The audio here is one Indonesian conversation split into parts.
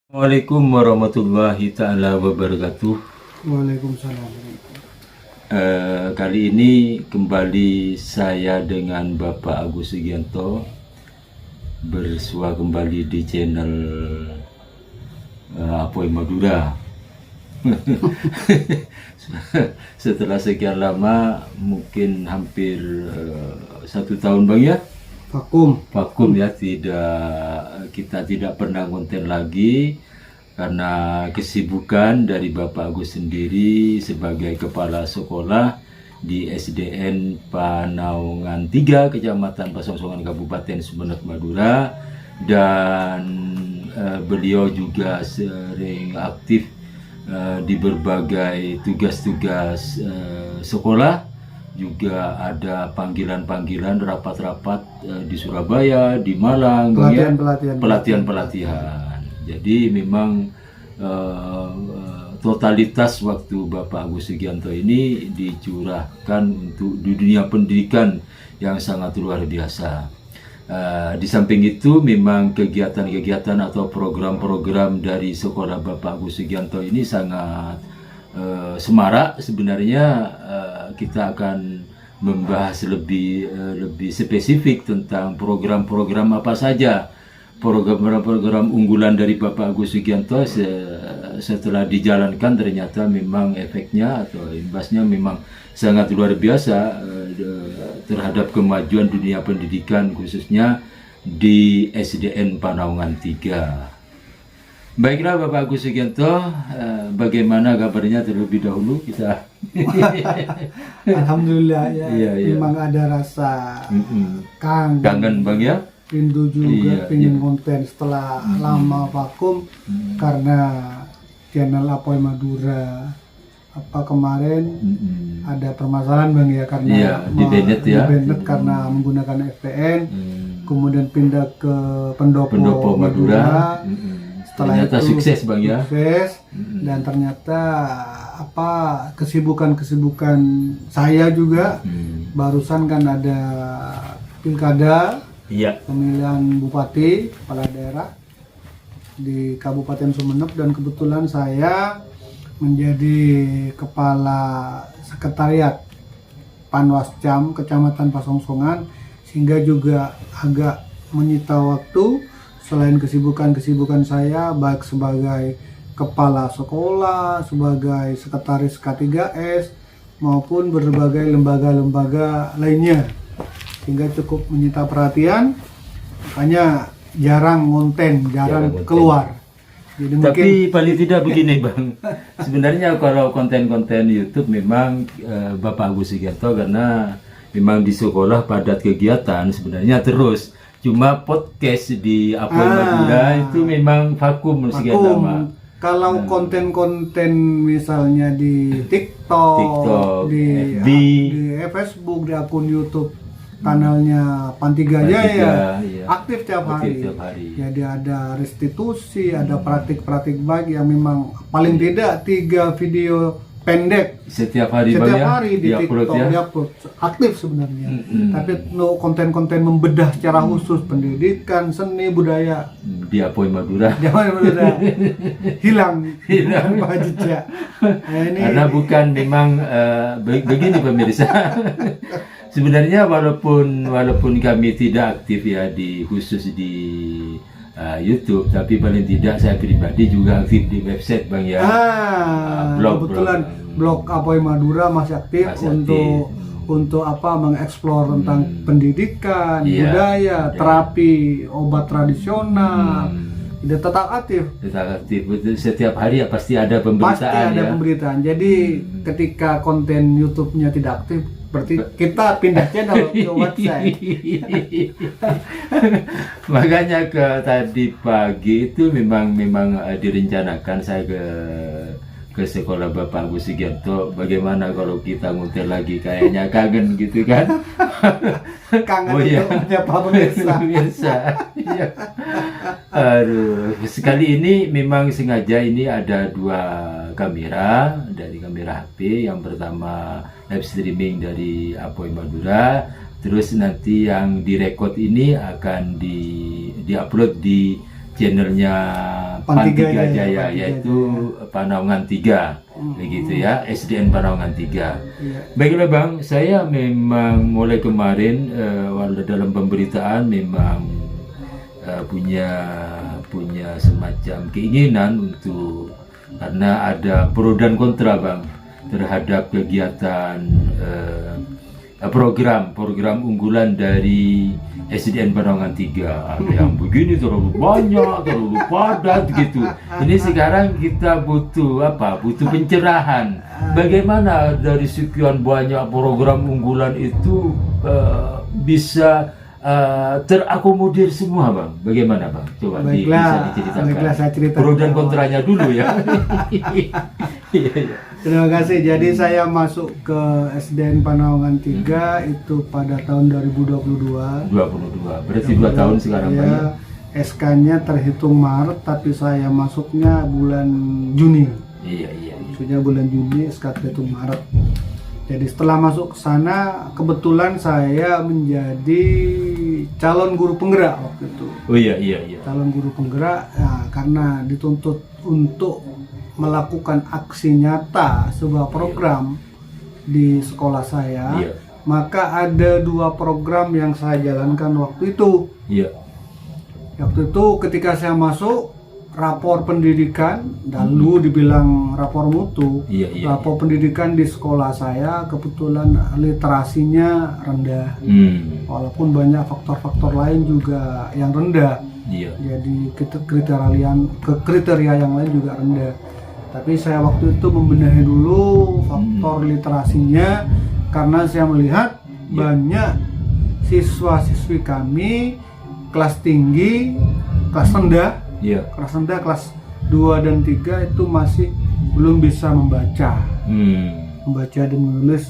Assalamualaikum warahmatullahi ta'ala wabarakatuh. Waalaikumsalam. Kali ini kembali saya dengan Bapak Agus Sugianto bersua kembali di channel Apoy Madura. Setelah sekian lama, mungkin hampir 1 tahun Bang ya, vakum ya, kita tidak pernah konten lagi karena kesibukan dari Bapak Agus sendiri sebagai kepala sekolah di SDN Panaungan 3 Kecamatan Pasongsongan Kabupaten Sumeneb Madura, dan beliau juga sering aktif di berbagai tugas-tugas sekolah. Juga ada panggilan-panggilan rapat-rapat di Surabaya, di Malang, pelatihan-pelatihan. Jadi memang totalitas waktu Bapak Agus Sugianto ini dicurahkan untuk di dunia pendidikan yang sangat luar biasa. Di samping itu memang kegiatan-kegiatan atau program-program dari sekolah Bapak Agus Sugianto ini sangat semarak. Sebenarnya kita akan membahas lebih spesifik tentang program-program apa saja, program-program unggulan dari Bapak Agus Sugianto setelah dijalankan. Ternyata memang efeknya atau imbasnya memang sangat luar biasa terhadap kemajuan dunia pendidikan, khususnya di SDN Panaungan 3. Baiklah Bapak Agus Sugianto, bagaimana kabarnya terlebih dahulu kita? Alhamdulillah ya, Iya. memang ada rasa kangen Bang ya? rindu juga, pengen konten setelah lama vakum karena channel Apoy Madura kemarin ada permasalahan Bang ya, karena di banned ya, karena menggunakan VPN, kemudian pindah ke Pendopo Madura. Setelah ternyata itu sukses Bang ya, dan ternyata kesibukan saya juga barusan kan ada pilkada, pemilihan bupati kepala daerah di Kabupaten Sumeneb, dan kebetulan saya menjadi kepala sekretariat Panwascam Kecamatan Pasongsongan, sehingga juga agak menyita waktu. Selain kesibukan saya baik sebagai kepala sekolah, sebagai sekretaris K3S, maupun berbagai lembaga-lembaga lainnya, sehingga cukup menyita perhatian. Makanya jarang konten, jarang keluar. Jadi tapi paling tidak begini Bang, sebenarnya kalau konten-konten YouTube memang Bapak Agus Sugianto, karena memang di sekolah padat kegiatan sebenarnya terus. Cuma podcast di Apoy Madura itu memang vakum sekian lama. Kalau konten-konten misalnya di TikTok, di Facebook, di akun YouTube kanalnya Pantiganya ya, aktif tiap hari. Jadi ada restitusi, ada praktik-praktik baik yang memang paling tidak 3 video pendek setiap hari di TikTok diupload, aktif sebenarnya. Tapi konten-konten membedah secara khusus pendidikan, seni, budaya di Apoy Madura hilang jejak. Karena bukan memang begini pemirsa. Sebenarnya walaupun kami tidak aktif ya khusus di YouTube, tapi paling tidak saya pribadi juga aktif di website Bang ya. Kebetulan blog Apoy Madura masih aktif, untuk mengeksplor tentang pendidikan, budaya, terapi, obat tradisional. Tetap aktif. Setiap hari ya pasti ada pemberitaan. Jadi ketika konten YouTube-nya tidak aktif, berarti kita pindah channel ke website. Makanya tadi pagi itu memang direncanakan saya ke sekolah Bapak Agus Sugianto. Bagaimana kalau kita ngonten lagi, kayaknya kangen gitu kan? Kangen untuk menyapa pemirsa. Iya. Aduh, sekali ini memang sengaja ini ada 2 kamera, dari kamera HP. Yang pertama live streaming dari Apoy Madura, terus nanti yang direkod ini akan diupload di channelnya Pantiga Pantiga Jaya, Jaya, yaitu Panaungan 3, begitu ya, SDN Panaungan 3. Iya. Baiklah Bang, saya memang mulai kemarin dalam pemberitaan memang punya semacam keinginan untuk, karena ada pro dan kontra Bang terhadap kegiatan program unggulan dari SDN Panaungan 3. Ada yang begini terlalu banyak, terlalu padat gitu. Ini sekarang kita butuh apa? Butuh pencerahan. Bagaimana dari sekian banyak program unggulan itu bisa terakomodir semua Bang? Bagaimana Bang? Coba bisa diceritakan. Baiklah, saya ceritakan. Pro dan kontranya dulu ya. Terima kasih. Jadi saya masuk ke SDN Panaungan 3 itu pada tahun 2022. 22, berarti 2 tahun sekarang Pak ya? SK-nya terhitung Maret, tapi saya masuknya bulan Juni. Iya. Maksudnya bulan Juni, SK terhitung Maret. Jadi setelah masuk ke sana, kebetulan saya menjadi calon guru penggerak waktu itu. Oh iya. Calon guru penggerak, ya, karena dituntut untuk melakukan aksi nyata sebuah program di sekolah saya, maka ada 2 program yang saya jalankan waktu itu. Iya. Waktu itu ketika saya masuk, rapor pendidikan, dulu dibilang rapor mutu, rapor pendidikan di sekolah saya kebetulan literasinya rendah, walaupun banyak faktor-faktor lain juga yang rendah. Jadi kriteria yang lain juga rendah. Tapi saya waktu itu membenahi dulu faktor literasinya, karena saya melihat banyak siswa-siswi kami kelas tinggi, kelas rendah, kelas 2 dan 3 itu masih belum bisa membaca dan menulis.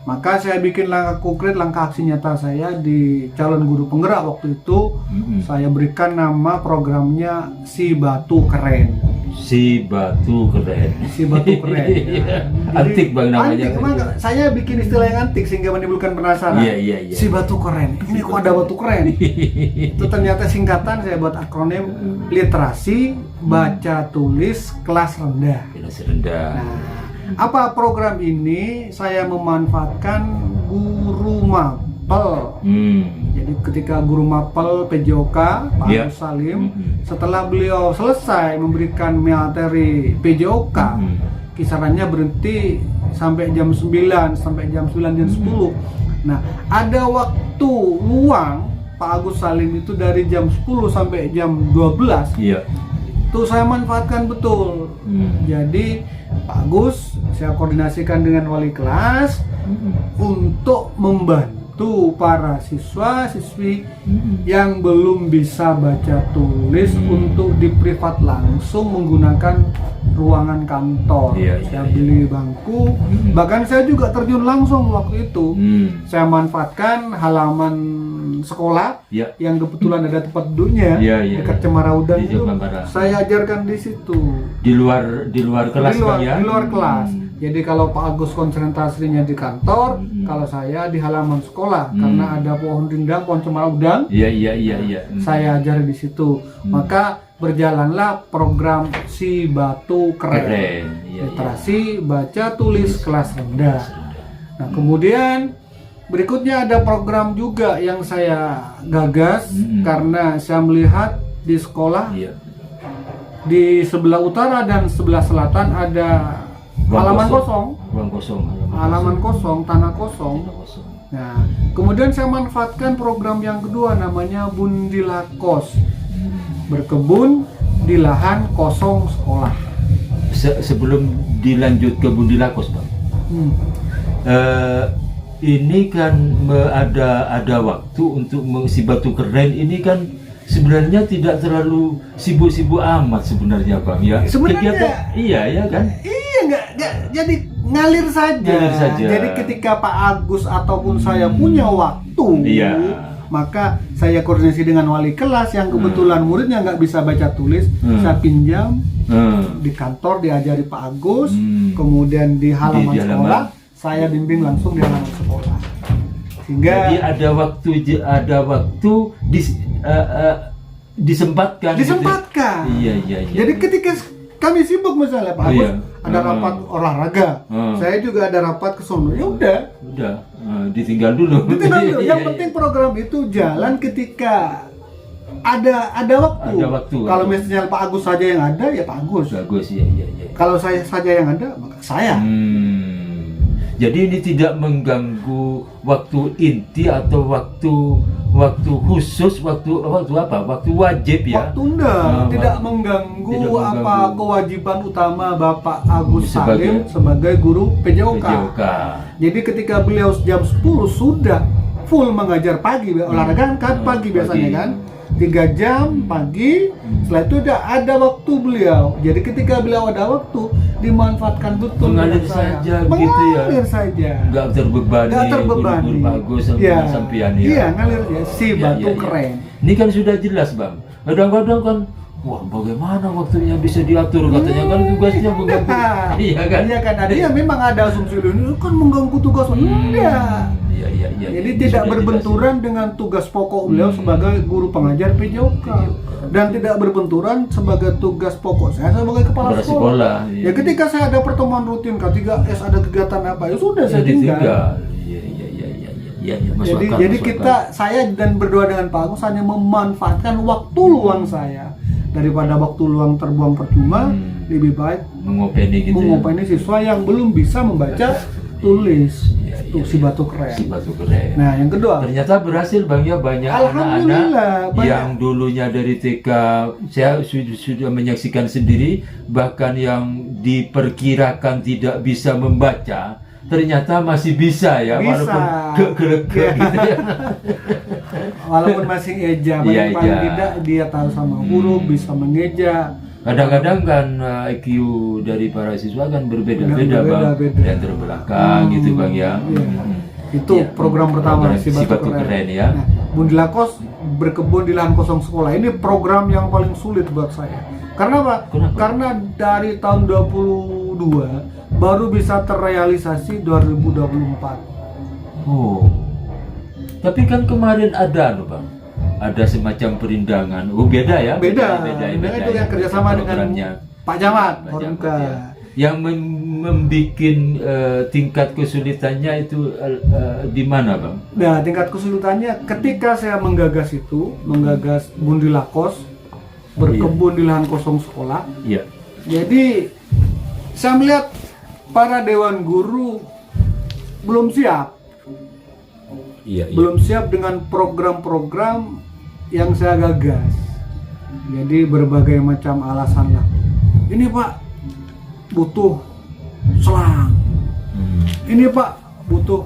Maka saya bikin langkah konkret, langkah aksi nyata saya di calon guru penggerak waktu itu. Saya berikan nama programnya Si Batu Keren. Si Batu Keren. Ya. Antik Bang namanya. Antik, emang saya bikin istilah yang antik sehingga menimbulkan penasaran. Iya. Si Batu Keren. Ini kok ada batu keren? Itu ternyata singkatan, saya buat akronim literasi baca tulis kelas rendah. Nah, apa program ini? Saya memanfaatkan guru mapel. Jadi ketika guru mapel PJOK Pak Agus Salim, setelah beliau selesai memberikan materi PJOK, kisarannya berhenti sampai jam 9, sampai jam 9 jam 10. Nah, ada waktu luang Pak Agus Salim itu dari jam 10 sampai jam 12. Itu saya manfaatkan betul. Jadi Pak Agus saya koordinasikan dengan wali kelas untuk membantu para siswa-siswi yang belum bisa baca tulis untuk di privat langsung menggunakan ruangan kantor. Saya beli bangku, bahkan saya juga terjun langsung waktu itu. Saya manfaatkan halaman sekolah yang kebetulan ada tempat duduknya dekat Cemara Udang itu. Saya ajarkan di situ. Di luar kelas di luar kelas. Jadi kalau Pak Agus konsentrasinya di kantor, kalau saya di halaman sekolah, karena ada pohon rindang, pohon Cemara Udang. Saya ajar di situ. Maka berjalanlah program Si Batu Keren. Literasi baca tulis kelas rendah. Nah, kemudian berikutnya ada program juga yang saya gagas, karena saya melihat di sekolah di sebelah utara dan sebelah selatan ada halaman kosong, tanah kosong. Nah, kemudian saya manfaatkan program yang kedua namanya Bundilakos, berkebun di lahan kosong sekolah. Sebelum dilanjut ke Bundilakos, Bang, ini kan ada waktu untuk Si Batu Keren ini kan sebenarnya tidak terlalu sibuk-sibuk amat sebenarnya Bang ya. Sebenarnya iya kan? Iya, enggak jadi ngalir saja. Jadi ketika Pak Agus ataupun saya punya waktu, maka saya koordinasi dengan wali kelas yang kebetulan muridnya nggak bisa baca tulis, saya pinjam di kantor diajari Pak Agus, kemudian di halaman sekolah saya bimbing langsung di halaman sekolah. Sehingga jadi ada waktu disempatkan. Disempatkan. Gitu. Iya. Jadi ketika kami sibuk misalnya Pak Agus, Iya. ada rapat olahraga, saya juga ada rapat ke sono. Ya udah, ditinggal dulu. Yang Iya. penting program itu jalan ketika ada waktu. Ada waktu. Kalau misalnya Pak Agus saja yang ada, ya Pak Agus. Bagus, iya. Kalau saya saja yang ada, maka saya. Jadi ini tidak mengganggu waktu inti atau waktu khusus, waktu apa? Waktu wajib ya. Waktu tidak mengganggu apa kewajiban utama Bapak Agus Salim sebagai guru PJOK. Jadi ketika beliau jam 10 sudah full mengajar pagi, olahraga kan pagi biasanya kan. 3 jam pagi, setelah itu udah ada waktu beliau. Jadi ketika beliau ada waktu, dimanfaatkan betul. Mengalir saja begitu ya. Mengalir saja. Nggak terbebani. Guru bagus ya. sampian ya. Iya, ngalir ya. Si batu keren. Ini kan sudah jelas Bang. Kadang-kadang kan, wah bagaimana waktunya bisa diatur katanya kan tugasnya mengganggu. Iya kan? Iya kan. Ada memang ada asumsi ini kan mengganggu tugas. Iya. Jadi tidak berbenturan dengan tugas pokok beliau sebagai guru pengajar PJOK dan tidak berbenturan sebagai tugas pokok saya sebagai kepala sekolah. Iya. Ya ketika saya ada pertemuan rutin K3S ada kegiatan apa ya sudah saya tinggal. Iya. Jadi saya dan berdua dengan Pak Agus hanya memanfaatkan waktu luang saya daripada waktu luang terbuang percuma. Lebih baik mengopeni siswa yang belum bisa membaca tulis. Si batu keren. Nah, yang kedua. Ternyata berhasil Bang ya, banyak anak-anak yang dulunya dari TK saya sudah menyaksikan sendiri, bahkan yang diperkirakan tidak bisa membaca ternyata masih bisa ya, walaupun gitu ya. Walaupun masih eja, paling tidak dia tahu sama huruf, bisa mengeja. Kadang-kadang kan IQ dari para siswa kan berbeda-beda Bang, dan terbelakang gitu Bang ya. Itu program pertama si batu keren ya. Nah, Bundilakos berkebun di lahan kosong sekolah ini program yang paling sulit buat saya. Karena apa? Karena dari tahun 2022 baru bisa terrealisasi 2024. Oh. Tapi kan kemarin ada loh Bang. Ada semacam perindangan. Oh beda ya? Beda itu yang kerjasama dengan Pak Camat. Yang membuat tingkat kesulitannya itu di mana Bang? Nah, tingkat kesulitannya ketika saya menggagas Bundilakos berkebun di lahan kosong sekolah. Iya. Jadi saya melihat para dewan guru belum siap. Belum siap dengan program-program yang saya gagas. Jadi berbagai macam alasan lah. Ini Pak butuh selang. Ini Pak butuh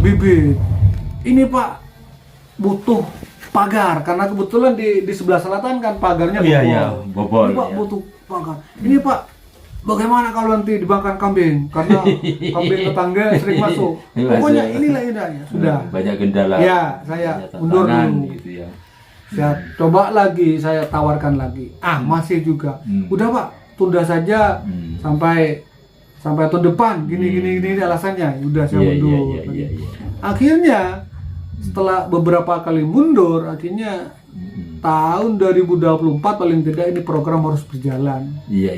bibit. Ini Pak butuh pagar karena kebetulan di sebelah selatan kan pagarnya bobol. Ini Pak butuh pagar. Ini Pak bagaimana kalau nanti dibangkan kambing karena kambing tetangga sering masuk. Pokoknya inilah ya. Sudah. Banyak kendala. Ya, saya undur dulu. Gitu ya. Saya coba lagi, saya tawarkan lagi. Masih juga. Udah Pak, tunda saja sampai tahun depan. Gini alasannya. Udah saya mundur. Akhirnya setelah beberapa kali mundur, akhirnya tahun 2024 paling tidak ini program harus berjalan. Ya,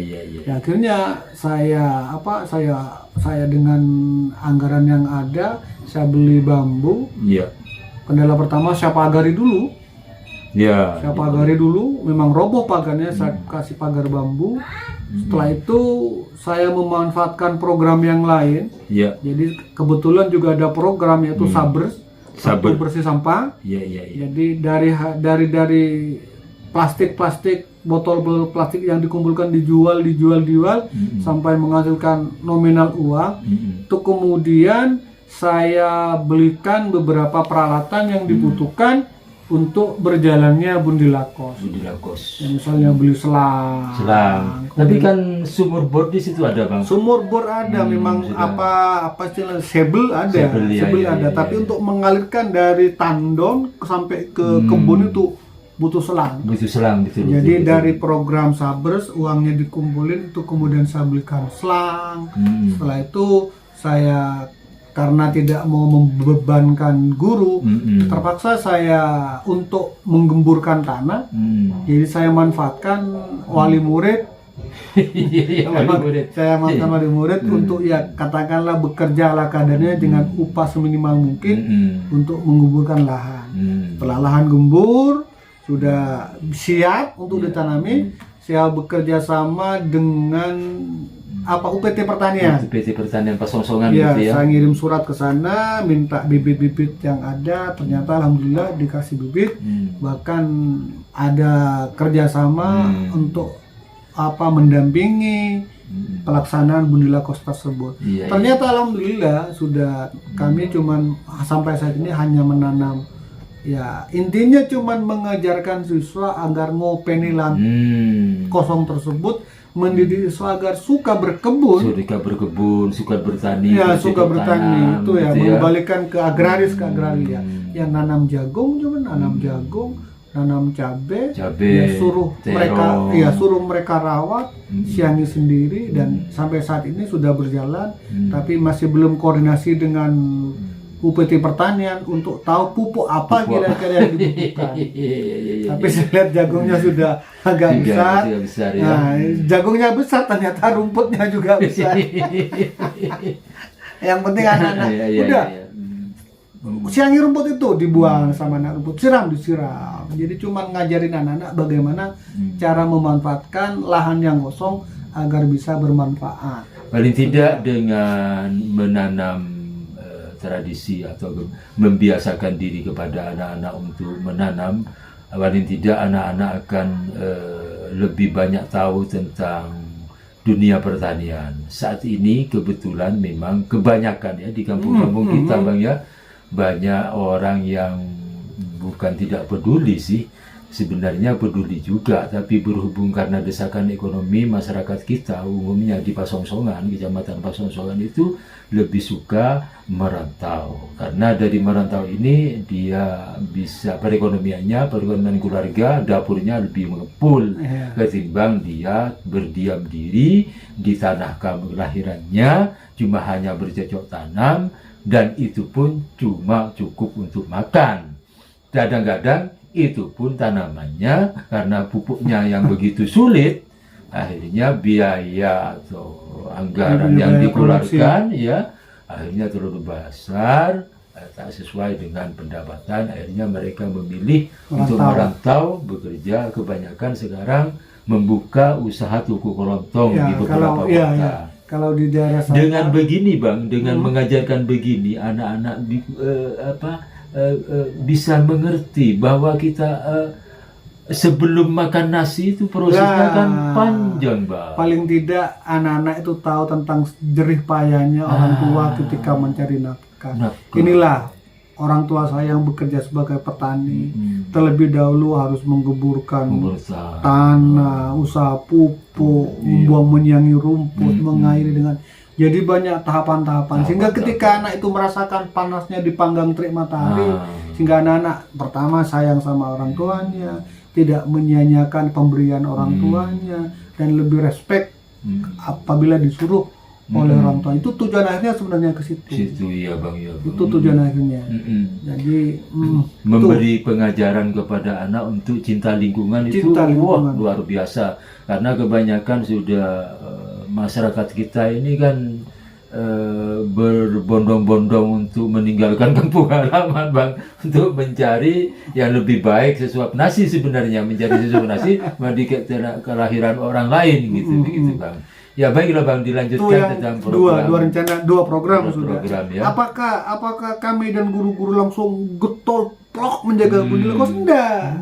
akhirnya saya dengan anggaran yang ada, saya beli bambu. Iya. Kendala pertama saya pagari dulu. Saya pagari dulu, memang roboh pagarnya, saya kasih pagar bambu. Setelah itu saya memanfaatkan program yang lain. Jadi kebetulan juga ada program yaitu Sabers. Saber bersih sampah. Jadi dari plastik botol plastik yang dikumpulkan dijual sampai menghasilkan nominal uang. Itu kemudian saya belikan beberapa peralatan yang dibutuhkan untuk berjalannya Bundilakos. Misalnya beli selang. Tapi kan sumur bor di situ ada Bang. Sumur bor ada, memang sudah. apa istilah sebel ada. Sebel ada. Tapi untuk mengalirkan dari tandon sampai ke kebun itu butuh selang. Betul. Jadi dari program Sabers uangnya dikumpulin itu kemudian saya belikan selang. Setelah itu saya karena tidak mau membebankan guru, terpaksa saya untuk menggemburkan tanah. Jadi saya manfaatkan wali murid. Saya manfaatkan wali murid untuk ya katakanlah bekerja ala kadarnya dengan upah seminimal mungkin untuk menggemburkan lahan. Setelah lahan gembur sudah siap untuk ditanami, saya bekerja sama dengan UPT Pertanian. UPT Pertanian Pasongsongan ya, gitu ya. Saya ngirim surat ke sana, minta bibit-bibit yang ada, ternyata alhamdulillah dikasih bibit. Bahkan ada kerjasama untuk mendampingi pelaksanaan Bundila Kos tersebut. Ternyata alhamdulillah sudah kami cuman sampai saat ini hanya menanam. Ya, intinya cuman mengajarkan siswa agar ngopeni lahan kosong tersebut, mendidik siswa agar suka berkebun, suka bertani, ya suka bertani itu ya, gitu mengembalikan ke agraris ke agraria. Yang nanam jagung cuma nanam jagung, nanam cabe, ya suruh mereka rawat, siangi sendiri dan sampai saat ini sudah berjalan, tapi masih belum koordinasi dengan UPT Pertanian untuk tahu pupuk apa kira-kira yang dibutuhkan. Tapi saya lihat jagungnya sudah agak besar. Nah, jagungnya besar, ternyata rumputnya juga besar. Yang penting anak-anak udah siangi rumput itu dibuang sama anak rumput, disiram. Jadi cuma ngajarin anak-anak bagaimana cara memanfaatkan lahan yang kosong agar bisa bermanfaat. Paling tidak dengan menanam tradisi atau membiasakan diri kepada anak-anak untuk menanam, paling tidak anak-anak akan lebih banyak tahu tentang dunia pertanian. Saat ini kebetulan memang kebanyakan ya di kampung-kampung kita Bang ya, banyak orang yang bukan tidak peduli sih, sebenarnya peduli juga, tapi berhubung karena desakan ekonomi masyarakat kita umumnya di Pasongsongan, Kecamatan Pasongsongan itu lebih suka merantau. Karena dari merantau ini dia bisa perekonomian keluarga, dapurnya lebih mengepul ketimbang dia berdiam diri di tanah kelahirannya, cuma hanya bercocok tanam dan itu pun cuma cukup untuk makan. Kadang-kadang itu pun tanamannya karena pupuknya yang begitu sulit, akhirnya biaya atau anggaran yang dikeluarkan ya akhirnya terlalu besar, tak sesuai dengan pendapatan. Akhirnya mereka memilih untuk merantau bekerja. Kebanyakan sekarang membuka usaha tuku kelontong di beberapa kota. Kalau di daerah saya, dengan begini Bang, dengan mengajarkan begini, anak-anak bisa mengerti bahwa kita sebelum makan nasi itu prosesnya kan panjang Bang. Paling tidak anak-anak itu tahu tentang jerih payahnya orang tua ketika mencari nafkah. Inilah orang tua saya yang bekerja sebagai petani, terlebih dahulu harus menggeburkan tanah, usaha pupuk, menyiangi rumput, mengairi dengan. Jadi banyak tahapan-tahapan sehingga ketika anak itu merasakan panasnya dipanggang terik matahari, sehingga anak-anak pertama sayang sama orang tuanya, tidak menyia-nyiakan pemberian orang tuanya, dan lebih respect apabila disuruh oleh orang tua. Itu tujuan akhirnya sebenarnya ke situ. Ya Bang ya. Itu tujuan akhirnya. Jadi memberi pengajaran kepada anak untuk cinta lingkungan itu luar biasa. Karena kebanyakan sudah masyarakat kita ini kan berbondong-bondong untuk meninggalkan kampung halaman Bang, untuk mencari yang lebih baik sesuap nasi, sebenarnya mencari sesuap nasi di kelahiran orang lain gitu begitu Bang. Ya baiklah Bang, dilanjutkan tentang program. Dua program sudah. Ya. Apakah kami dan guru-guru langsung getol plok menjaga Bundila Kos? Enggak.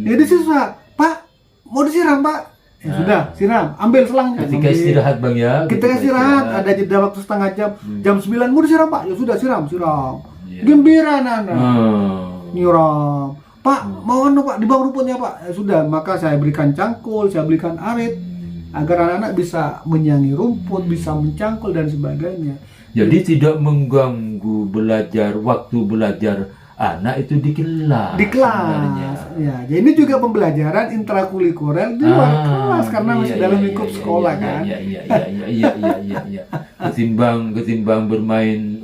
Jadi siswa, Pak, mau disiram Pak? Ya sudah, siram, ambil selangnya. Ketika istirahat Bang ya. Kita istirahat, ada jeda waktu setengah jam. Jam 9 mau disiram Pak? Ya sudah, siram. Gembira anak-anak. Nyiram. Pak, mau Pak, di bawah rumputnya Pak? Ya sudah, maka saya berikan cangkul, saya berikan arit agar anak-anak bisa menyiangi rumput, bisa mencangkul dan sebagainya. Jadi tidak mengganggu waktu belajar anak itu di kelas. Ya, jadi ini juga pembelajaran intrakurikuler di luar kelas karena masih dalam lingkup sekolah kan. Iya. ketimbang bermain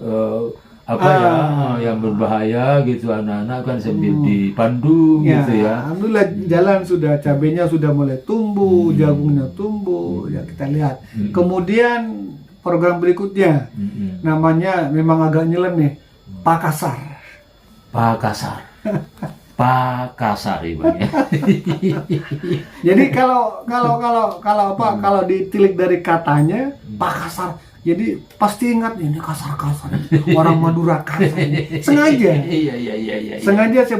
yang berbahaya gitu, anak-anak kan sambil dipandu gitu ya. Alhamdulillah jalan sudah, cabenya sudah mulai tumbuh, jagungnya tumbuh, ya kita lihat. Kemudian program berikutnya namanya memang agak nyeleneh nih, Pakasar. Pakasar Bang ya. Jadi kalau ditilik dari katanya Pakasar, jadi pasti ingat ini kasar-kasar, orang Madura kasar. Sengaja. Iya. Sengaja saya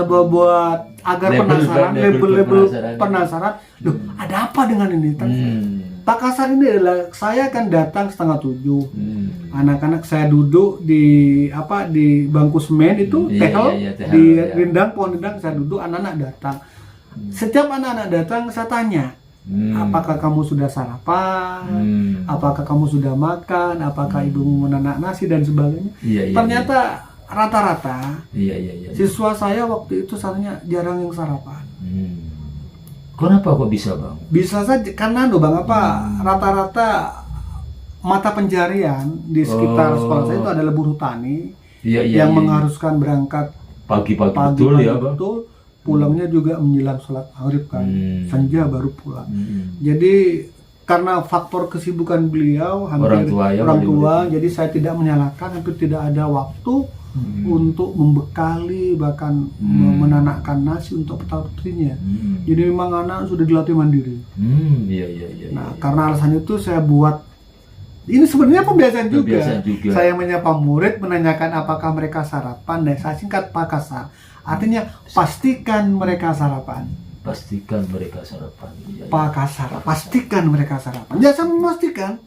buat buat agar label penasaran. Loh, ada apa dengan ini? Pakasar ini adalah saya akan datang 6:30. Anak-anak saya duduk di bangku semen itu, di rindang, pohon rindang saya duduk, anak-anak datang. Setiap anak-anak datang saya tanya, apakah kamu sudah sarapan? Apakah kamu sudah makan? Apakah ibu menanak nasi dan sebagainya? Ternyata rata-rata siswa saya waktu itu salahnya jarang yang sarapan. Kenapa kok bisa Bang? Bisa saja karena Bang rata-rata mata pencarian di sekitar sekolah saya itu adalah buruh tani yang mengharuskan berangkat pagi-pagi betul ya Bang. Betul, pulangnya juga menjelang sholat maghrib kan, senja baru pulang. Jadi karena faktor kesibukan beliau hampir orang tua, jadi saya tidak menyalahkan, hampir tidak ada waktu untuk membekali bahkan menanakkan nasi untuk putra-putrinya. Jadi memang anak sudah dilatih mandiri. Nah, karena alasan itu saya buat ini sebenarnya pembiasaan juga. Saya menyapa murid, menanyakan apakah mereka sarapan, dan saya singkat Pakasar. Artinya pastikan mereka sarapan. Pastikan mereka sarapan. Pakasar, pastikan mereka sarapan. Ya, saya memastikan.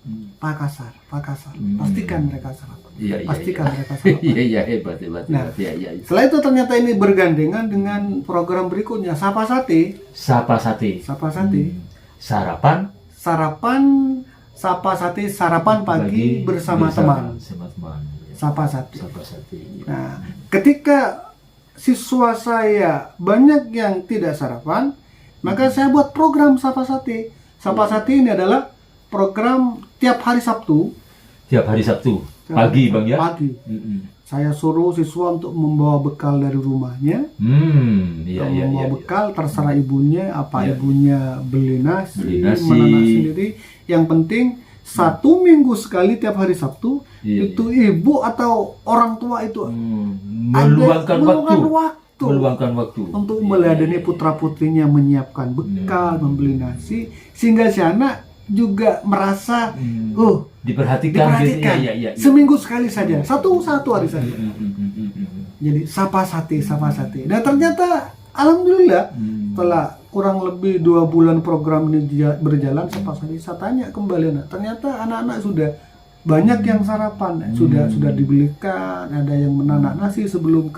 Pakasar. Pastikan mereka sarapan. Pastikan mereka sarapan. Iya, hebat. Nah, setelah itu ternyata ini bergandengan dengan program berikutnya, Sapa Sate. Sarapan, Sapa Sate, sarapan pagi bersama teman. Sapa Sate. Nah, ketika siswa saya banyak yang tidak sarapan, maka saya buat program Sapa Sate. Sapa Sate ini adalah program tiap hari Sabtu. Pagi Bang ya? Pagi. Saya suruh siswa untuk membawa bekal dari rumahnya. Membawa bekal, terserah ibunya, ibunya beli nasi, menanak sendiri. Yang penting 1 minggu sekali tiap hari Sabtu itu ibu atau orang tua itu meluangkan waktu untuk meladeni putra-putrinya, menyiapkan bekal, membeli nasi, sehingga si anak juga merasa diperhatikan. Gitu. Seminggu sekali saja, satu hari saja. Jadi Sapa Sate. Dan ternyata alhamdulillah setelah kurang lebih 2 bulan program ini berjalan, Sapa Sate, saya tanya kembali ternyata anak-anak sudah banyak yang sarapan, sudah dibelikan, ada yang menanak nasi sebelum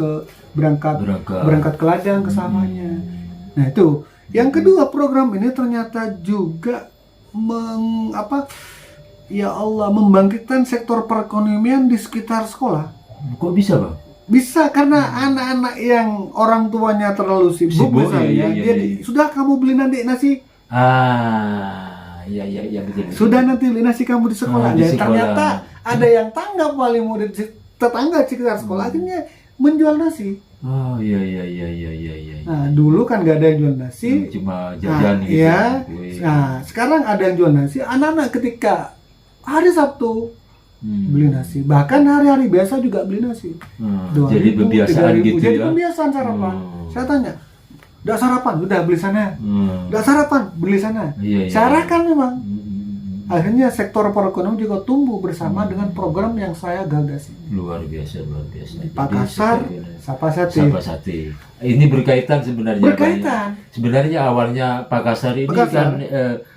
berangkat ke ladang ke sawahnya. Nah itu. Yang kedua, program ini ternyata juga membangkitkan sektor perekonomian di sekitar sekolah. Kok bisa Bang? Bisa karena anak-anak yang orang tuanya terlalu sibuk misalnya, jadi sudah kamu beli nanti nasi. Betul. Sudah nanti beli nasi kamu di sekolah. Ternyata ada yang tanggap, wali murid tetangga sekitar sekolah akhirnya menjual nasi. Iya. Nah, dulu kan gak ada yang jual nasi, cuma jajan gitu. Nah, sekarang ada yang jual nasi. Anak-anak ketika hari Sabtu beli nasi, bahkan hari-hari biasa juga beli nasi. Jadi kebiasaan gitu jadi ya. Kebiasaan sarapan. Saya tanya, "Udah sarapan? Udah beli sana." "Udah sarapan? Beli sana." Cara kan memang. Akhirnya sektor perekonomian juga tumbuh bersama dengan program yang saya gagas ini. Luar biasa. Pakasar, Sapa Sate. Ini berkaitan sebenarnya. Sebenarnya awalnya Pakasar ini kan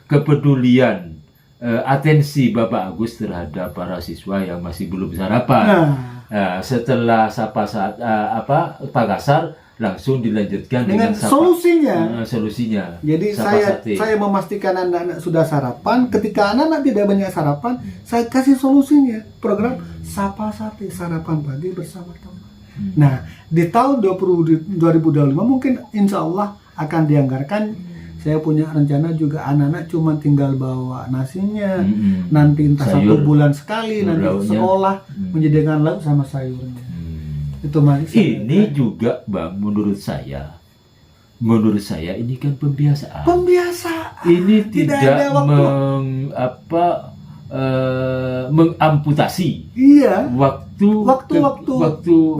kepedulian, atensi Bapak Agus terhadap para siswa yang masih belum sarapan. Setelah Pakasar langsung dilanjutkan dengan solusinya. Jadi saya memastikan anak-anak sudah sarapan. Ketika anak-anak tidak banyak sarapan, saya kasih solusinya. Program Sapa Sate, sarapan pagi bersama teman. Nah, di tahun 2025 mungkin insya Allah akan dianggarkan Saya punya rencana juga anak-anak cuma tinggal bawa nasinya, Mm-mm. nanti entah Sayur. 1 bulan sekali, nanti Lauknya. sekolah menjadikan lauk sama sayurnya. Itu masih Ini juga Bang, menurut saya ini kan pembiasaan. pembiasaan. Ini Tidak tidak ada waktu. Mengamputasi Iya. waktu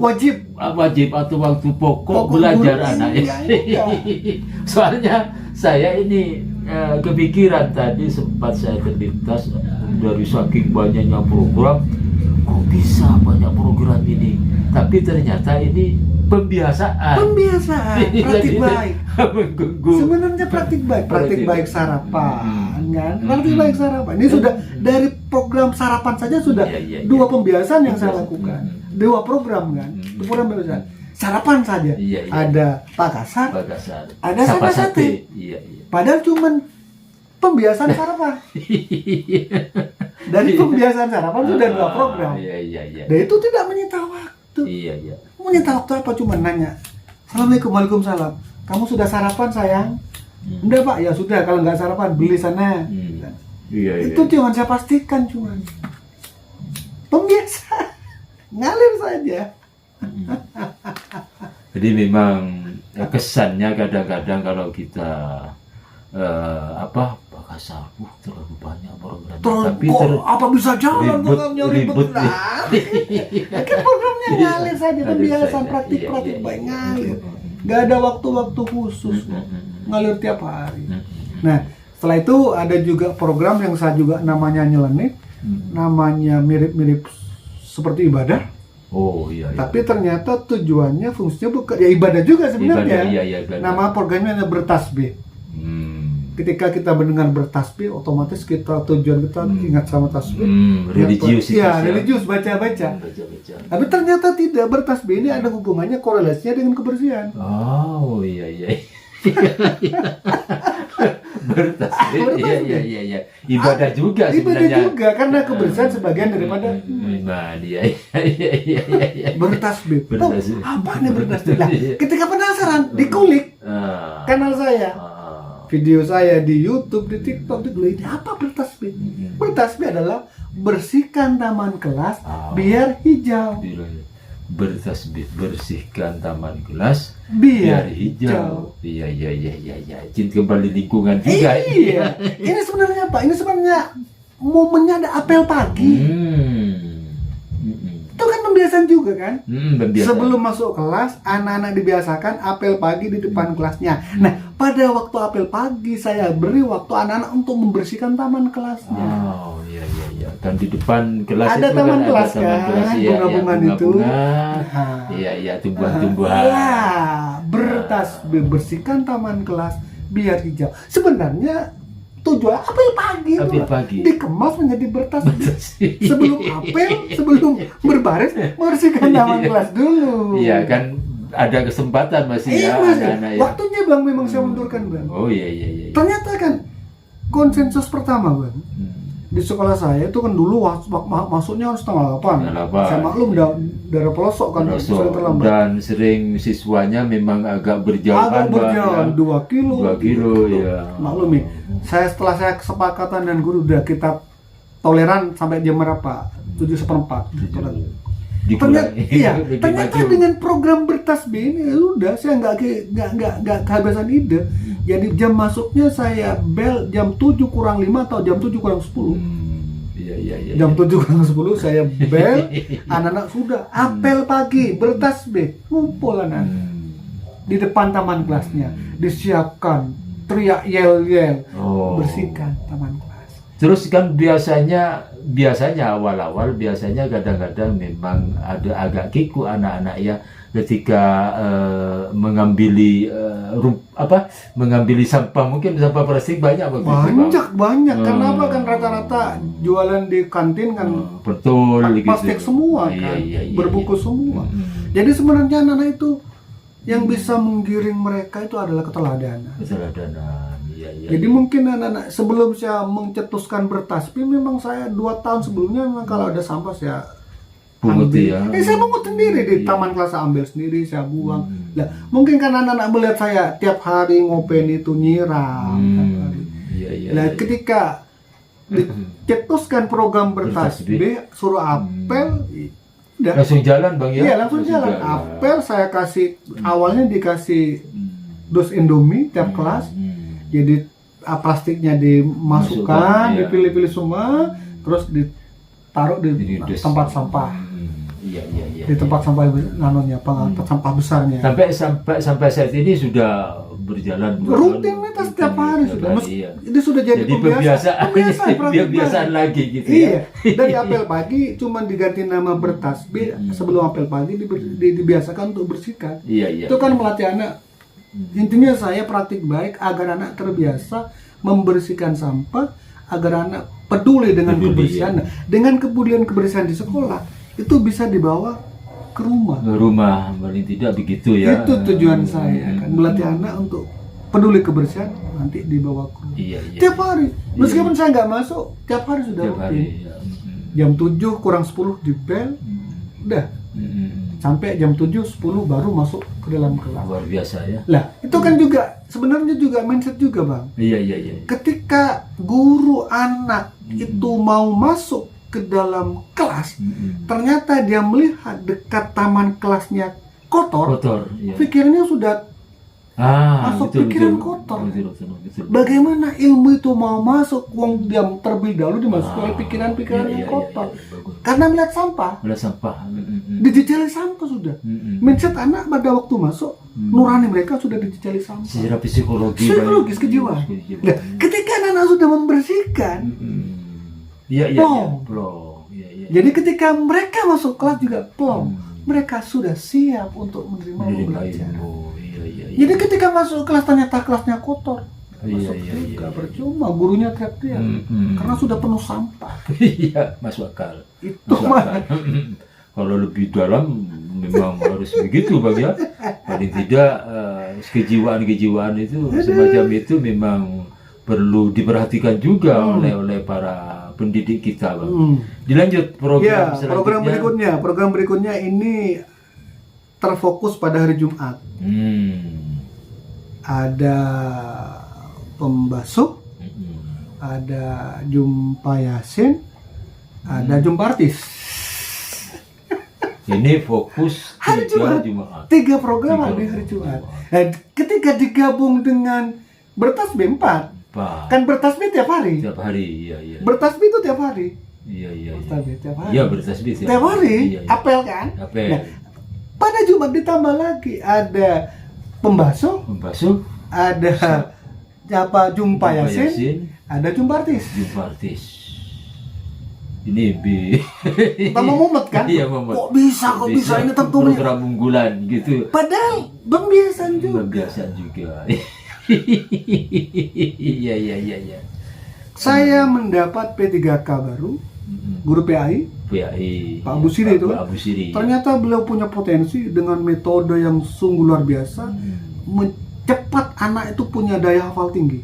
Wajib. wajib atau waktu pokok Pokok belajar guru, anak. iya. Soalnya saya ini kepikiran tadi, sempat saya terlintas dari saking banyaknya program, kok bisa banyak program ini, tapi ternyata ini pembiasaan. Praktik baik. Mengganggu. Sebenarnya praktik baik Praktik baik baik. sarapan kan. Hmm. Praktik baik sarapan. Ini sudah dari program sarapan saja sudah Iya, iya, 2 iya. pembiasaan yang saya Pembiasaan. lakukan. 2 program kan. Hmm. 2 program pembiasaan. Sarapan saja. Iya, iya. Ada Pak Kasar, Bagasan. Ada Sapa sate. Iya, iya. padahal cuman pembiasaan sarapan. Dari pembiasaan sarapan sudah 2 program. Iya, iya, iya. Dan itu tidak menyita waktu. Iya, iya. Menyita waktu apa, cuma nanya, Assalamualaikum, waalaikumsalam, kamu sudah sarapan sayang? Enggak Pak, ya sudah, kalau nggak sarapan beli sana. Iya, iya. Itu cuma saya pastikan, cuma pembiasa, ngalir saja. Jadi memang kesannya kadang-kadang kalau kita bakasar, terlalu banyak program. Tapi Apa bisa jalan ribet, programnya ribet? ribet. Kan programnya ngalir saja, Ngalir pembiasaan saja. praktik Iya, baik iya. ngalir. Nggak ada waktu-waktu khusus, ngalir tiap hari. Nah, setelah itu ada juga program yang saya juga namanya nyeleneh, namanya mirip-mirip seperti ibadah. Oh iya, iya. Tapi ternyata tujuannya, fungsinya bukan ya ibadah juga sebenarnya. Ibadah, iya, ibadah. Nama programnya adalah bertasbih. Ketika kita mendengar bertasbih, otomatis tujuan kita ingat sama tasbih. Religius itu. Ya, religius, baca-baca. Baca-baca. Tapi ternyata tidak, bertasbih ini ada hubungannya, korelasinya dengan kebersihan. Oh iya, iya. Bertasbih. Iya. Ibadah juga Ibadah sebenarnya. juga, karena kebersihan sebagian daripada iman. Iya. bertasbih. Bertasbih. Oh, apa nih bertasbih? Nah, ketika penasaran, dikulik kanal saya. Video saya di YouTube, di TikTok, ini apa bertasbih? Bertasbih adalah bersihkan taman kelas biar hijau. Bertasbih, bersihkan taman kelas Biar hijau. Iya. Cinta kembali lingkungan juga. Iya. Ini sebenarnya apa? Ini sebenarnya momennya ada apel pagi. Itu kan pembiasaan juga kan? Pembiasaan. Sebelum masuk kelas, anak-anak dibiasakan apel pagi di depan kelasnya. Nah, pada waktu apel pagi saya beri waktu anak-anak untuk membersihkan taman kelasnya. Oh iya. Dan di depan kelas Ada itu taman kan kelas ada taman kan? kelas, iya, Bunga-bunga itu. bunga-bunga. Iya, tumbuhan-tumbuhan. Bertasbih, bersihkan taman kelas biar hijau. Sebenarnya tujuan apel pagi itu Apel pagi. dikemas menjadi bertasbih. Sebelum apel, sebelum berbaris, bersihkan taman kelas dulu. Iya kan, ada kesempatan masih ya Mas, anak-anak ya. waktunya Bang memang saya mundurkan Bang. Oh iya. Ternyata kan konsensus pertama Bang, di sekolah saya itu kan dulu masuknya harus setengah 8. Saya maklum daerah pelosok kan, sering terlambat. Dan sering siswanya memang agak berjauhan. Agak berjalan 2 kilo. 2 kilo ya. Maklum nih, setelah saya kesepakatan dan guru udah kita toleran sampai jam berapa? 7:15. Ternyata dengan program bertasbih ini udah saya nggak kehabisan ide. Jadi jam masuknya saya bel jam 7:05 atau jam 7:10. Iya. Jam 7:10 saya bel, anak-anak sudah apel pagi bertasbih, ngumpul anak di depan taman kelasnya, disiapkan, teriak yel-yel, bersihkan taman kelas. Terus kan biasanya awal-awal biasanya kadang-kadang memang ada agak kiku anak-anak ya ketika mengambil sampah, mungkin sampah plastik banyak banyak. Kenapa kan rata-rata jualan di kantin kan betul plastik gitu. semua kan, Iya. berbungkus semua. Jadi sebenarnya anak-anak itu yang bisa menggiring mereka itu adalah keteladanan. Iya. Jadi mungkin anak-anak sebelum saya mencetuskan bertasbih, memang saya 2 tahun sebelumnya memang kalau ada sampah saya Pungut ambil. ya. Saya pungut sendiri di Iya. taman kelas, saya ambil sendiri, saya buang. Lah, mungkin kan anak-anak melihat saya tiap hari ngopen itu nyiram. Tiap hari. Iya, iya. Nah, iya. ketika dicetuskan program bertasbih, suruh apel, udah. Langsung jalan Bang ya? Iya, langsung jalan. Apel saya kasih, awalnya dikasih dos Indomie tiap kelas. Jadi plastiknya dimasukkan, Masukkan, iya. dipilih-pilih semua, terus ditaruh di dus. tempat sampah. Iya, iya, iya. Di tempat sampah nanonya, tempat sampah besarnya. Sampai saat ini sudah berjalan Rutinitas setiap hari sudah. Iya. Itu sudah jadi kebiasaan kebiasaan lagi gitu Iya, ya. dari apel pagi cuma diganti nama bertasbih. Sebelum apel pagi dibiasakan untuk bersihkan. Iya, iya. Itu kan melatih anak. Intinya saya praktik baik agar anak terbiasa membersihkan sampah, agar anak peduli dengan kebersihan. Iya. Dengan kemudian kebersihan di sekolah itu bisa dibawa ke rumah. Rumah paling tidak begitu ya. Itu tujuan saya kan, melatih anak untuk peduli kebersihan, nanti dibawa ke rumah. Iya, iya. Tiap hari, meskipun saya nggak masuk, tiap hari sudah Tiap hari. rutin. Ya. Jam 7 kurang 10 di bel, udah. Sampai jam 7.10 baru masuk ke dalam kelas. Luar biasa ya. Lah, itu kan juga sebenarnya juga mindset juga, Bang. Iya, iya, iya. Ketika guru anak itu mau masuk ke dalam kelas, ternyata dia melihat dekat taman kelasnya kotor, Iya. pikirnya sudah masuk pikiran kotor. Betul. Bagaimana ilmu itu mau masuk, uang dia terlebih dahulu dimasuki oleh pikiran-pikiran yang kotor. Bagus. Karena melihat sampah, Ada sampah. dijejali sampah sudah. Mindset anak pada waktu masuk, nurani mereka sudah dijejali sampah. Secara psikologis Kejiwaan. Nah, ketika anak sudah membersihkan, Iya, iya, plong. plong. Iya, iya. Jadi ketika mereka masuk kelas juga plong, mereka sudah siap untuk menerima belajar. ilmu. Iya, iya, iya. Jadi ketika masuk kelas ternyata kelasnya kotor, masuk Iya, juga iya. percuma, gurunya teriak-teriak karena sudah penuh sampah. Iya, masuk akal. Itu Masuk mah. akal. Kalau lebih dalam memang harus begitu Bang ya. Paling tidak kejiwaan-kejiwaan itu semacam itu memang perlu diperhatikan juga oleh para pendidik kita Bang. Dilanjut program Ya, program berikutnya ini terfokus pada hari Jumat. Ada pembasuh, ada jumpa Yasin, ada jumpa artis. Ini fokus Hari tiga Jumat. 3 program ada di hari Jumat. Nah, ketika digabung dengan bertasbih 4, Pak. kan bertasbih tiap hari. Tiap hari, iya, iya. Bertasbih itu tiap hari. Iya, iya, iya. Bertasbih tiap hari. Iya, bertasbih Tiap hari, Iya, iya. apel kan? Apel. Nah, pada Jumat ditambah lagi ada pembasuh, Membasuh, ada jumpa Yasin, ada jumpa artis. jumpa artis. Ini B. Tambah mumet kan? Iya, mumet. Kok bisa ini tentu program unggulan gitu. padahal pembiasaan juga. Kebiasaan juga. Iya, iya, iya, iya. Saya mendapat P3K baru, guru PAI, PAI. Pak Abu Siri itu kan? Pak Abu Siri. Ternyata beliau punya potensi dengan metode yang sungguh luar biasa, cepat anak itu punya daya hafal tinggi.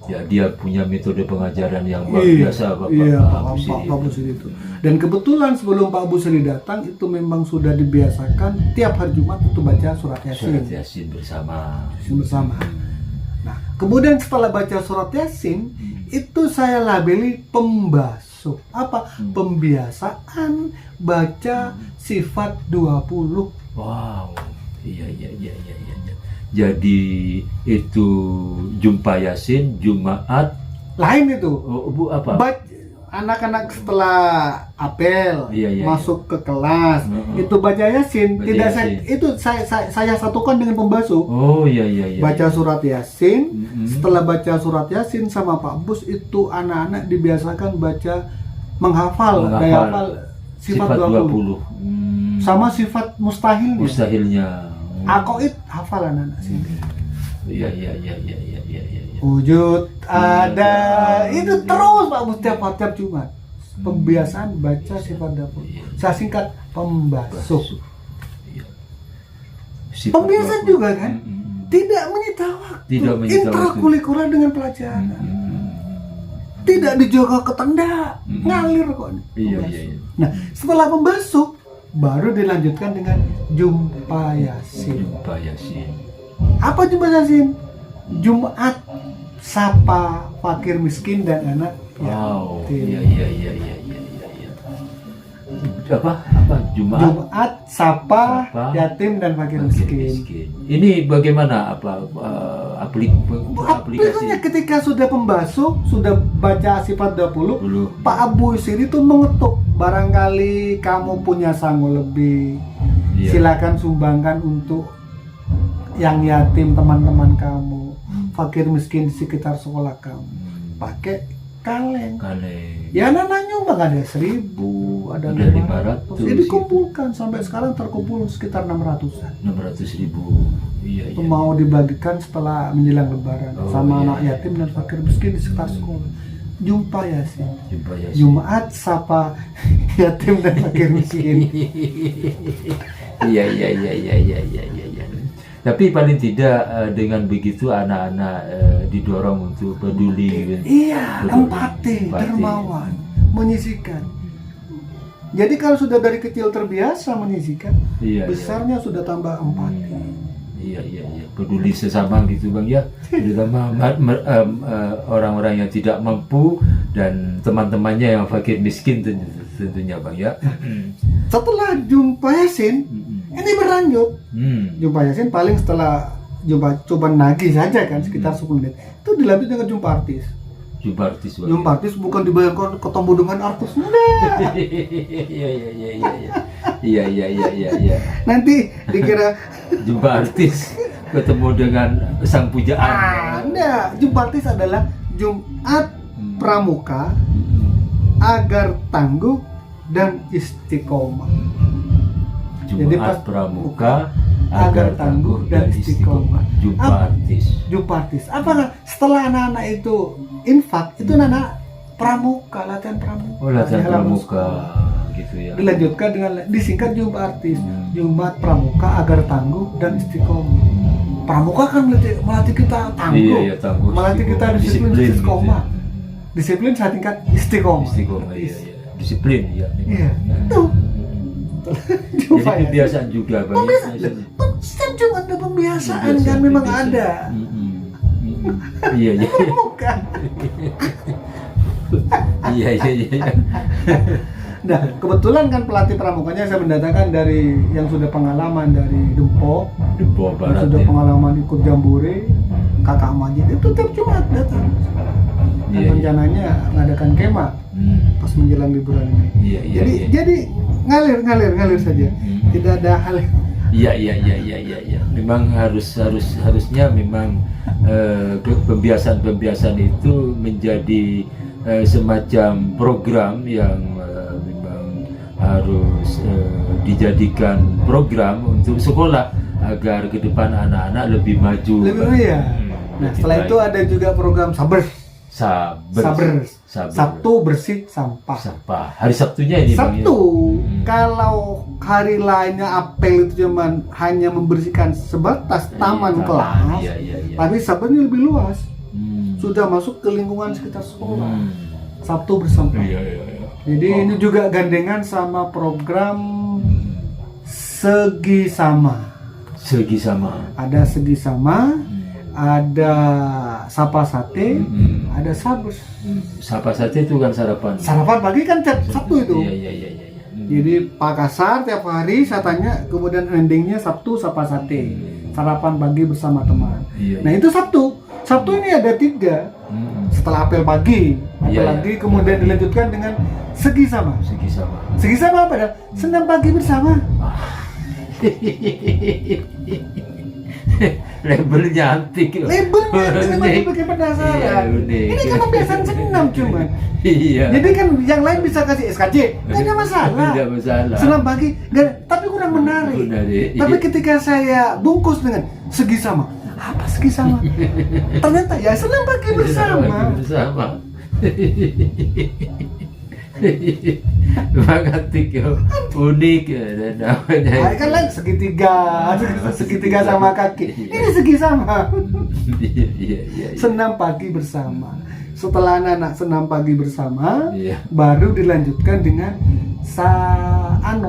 Ya, dia punya metode pengajaran yang luar Iya, biasa Bapak iya, Abu Siri. Pak Abu Siri itu. Dan kebetulan sebelum Pak Abu Siri datang itu memang sudah dibiasakan tiap hari Jumat itu baca surat Surat Yasin Yasin bersama. bersama. Nah, kemudian setelah baca surat Yasin itu saya labeli pembasuh. Apa? Pembiasaan baca sifat 20. Wow. Iya, iya, iya, iya, iya. Jadi itu jumpa Yasin, Jumat. Lain itu. Oh, Bu apa? Anak-anak setelah apel Iya, masuk ke kelas itu baca Yasin. Baca Tidak Yasin. itu saya satukan dengan pembasuh. Oh, iya, iya, iya. Baca surat Yasin. Setelah baca surat Yasin sama Pak Bus itu anak-anak dibiasakan baca menghafal daya hafal sifat 20. Sama sifat mustahilnya. Mustahilnya. Aqaid hafal anak-anak sini. Iya, iya, iya, iya, iya, iya, iya. Wujud ada itu terus Pak Bus tiap Jumat. Pembiasaan baca sifat 20. Saya singkat pembasuh. Iya. Pembiasaan juga kan? Tidak menyita waktu. Tidak menyita waktu. Intrakurikuler dengan pelajaran. tidak dijaga ketenda, ngalir kok. Iya, iya, iya. Nah, setelah membasuh baru dilanjutkan dengan jumpa Yasin. Jumpa Yasin. Apa jumpa Yasin? Jumat sapa fakir miskin dan anak Wow. yatim. Iya, iya, iya, iya, iya, iya. Apa Jumat sapa yatim dan fakir miskin. Ini bagaimana aplikasinya? Aplikasinya ketika sudah pembasuh, sudah baca sifat 20, Dulu. Pak Abu Yusir itu mengetuk, barangkali kamu punya sangu lebih, Iya. silakan sumbangkan untuk yang yatim teman-teman kamu, fakir miskin di sekitar sekolah kamu. Pakai kaleng. Ya anak-anak nyumbang ada 1.000, ada 500. Jadi dikumpulkan sampai sekarang terkumpul sekitar 600-an. 600.000. Iya, Itu iya. mau dibagikan setelah menjelang Lebaran sama iya, anak iya. yatim dan fakir miskin di sekitar sekolah. Jumpa Yasin. Jumpa Yasin. Jumat sapa yatim dan fakir miskin. Iya, iya, iya, iya, iya, iya, iya. Tapi paling tidak dengan begitu anak-anak didorong untuk peduli. Iya, empati, dermawan, menyisihkan. Jadi kalau sudah dari kecil terbiasa menyisihkan, Iya, besarnya sudah tambah empati. Iya, iya, iya. Peduli sesama gitu Bang ya. Terutama orang-orang yang tidak mampu dan teman-temannya yang fakir miskin tentunya Bang ya. Setelah jumpa Yasin, ini berlanjut. Jumpa Yasin paling setelah coba nagih saja kan sekitar 10 menit. Itu dilanjut dengan jumpa artis. Jumpa artis Bang. Jumpa artis bukan dibayangkan ketemu dengan artis. Enggak. Iya, iya, iya, iya, iya. Iya, iya, iya, iya, iya. Nanti dikira Jumpa artis ketemu dengan sang pujaan. enggak. Jumpa artis adalah Jumat Pramuka agar tangguh dan istiqomah. Jadi Jumat pas Pramuka agar tangguh dan istiqomah. Jumpa artis. Jumpa artis. Apa setelah anak-anak itu infak, itu anak pramuka, latihan pramuka. Oh, latihan Di halaman pramuka sekolah. gitu ya. Dilanjutkan dengan disingkat jumpa artis. Jumat Pramuka agar tangguh dan istiqomah. Pramuka kan melatih kita tangguh. Iya, iya, tangguh. Melatih kita disiplin, Disiplin, istiqomah. gitu Disiplin saat tingkat istiqomah. Istiqomah, iya, iya. Disiplin, iya. Iya. Tuh. Jumpa Jadi ya. kebiasaan juga Bang. Pembiasaan. Setiap Jumat ada pembiasaan kan memang ada. Iya, iya. Bukan. Iya, iya, iya. Nah, kebetulan kan pelatih pramukanya saya mendatangkan dari yang sudah pengalaman dari Dempo, Di bawah yang barat sudah ya. pengalaman ikut jambore, Kakak Majid itu tiap Jumat datang. Dan Iya, iya. rencananya mengadakan kemah pas menjelang liburan ini. Iya, iya, iya. Jadi ngalir saja. Tidak ada hal. Iya, iya, iya, iya, iya, iya. Memang harusnya memang pembiasaan itu menjadi semacam program yang memang harus dijadikan program untuk sekolah agar ke depan anak-anak lebih maju. Iya. Nah, setelah itu ada juga program sabar. Sabar. Sabtu bersih sampah. Hari Sabtunya ini Bang, ya? Sabtu, kalau hari lainnya apel itu cuman hanya membersihkan sebatas taman kelas, Iya, iya, iya. tapi Sabtu ini lebih luas, Hmm. sudah masuk ke lingkungan sekitar sekolah. Hmm. Sabtu bersampah. Iya, iya, iya. Jadi ini juga gandengan sama program Segi Sama. Segi sama. Ada Segi Sama, ada Sapa Sate, ada Sabar. Sapa saja itu kan sarapan. Sarapan pagi kan tiap Sabtu itu. Iya, iya, iya, iya. Jadi Pak Kasar tiap hari saya tanya, kemudian endingnya Sabtu Sapa Sate, sarapan pagi bersama teman. Iya, Nah itu Sabtu. Sabtu ini ada 3. Setelah apel pagi, apel Iya, lagi, iya. kemudian dilanjutkan dengan Segi Sama. Segi sama. Segi Sama apa dah? Senam pagi bersama. Labelnya antik. Labelnya ini masih Unik. pakai penasaran. Iya, unik. Ini kan pembiasaan senam cuman. Iya. Jadi kan yang lain bisa kasih SKJ, nggak ada masalah. Tidak masalah. Senam pagi, tapi kurang menarik. Menarik. Tapi ketika saya bungkus dengan Segi Sama, apa Segi Sama? Ternyata ya senam pagi bersama. Bersama. Memang antik ya, unik ya dan namanya. Kan lain segitiga sama kaki. Ini segi sama. Iya. Senam pagi bersama. Setelah anak-anak senam pagi bersama, Iya. baru dilanjutkan dengan Sarapan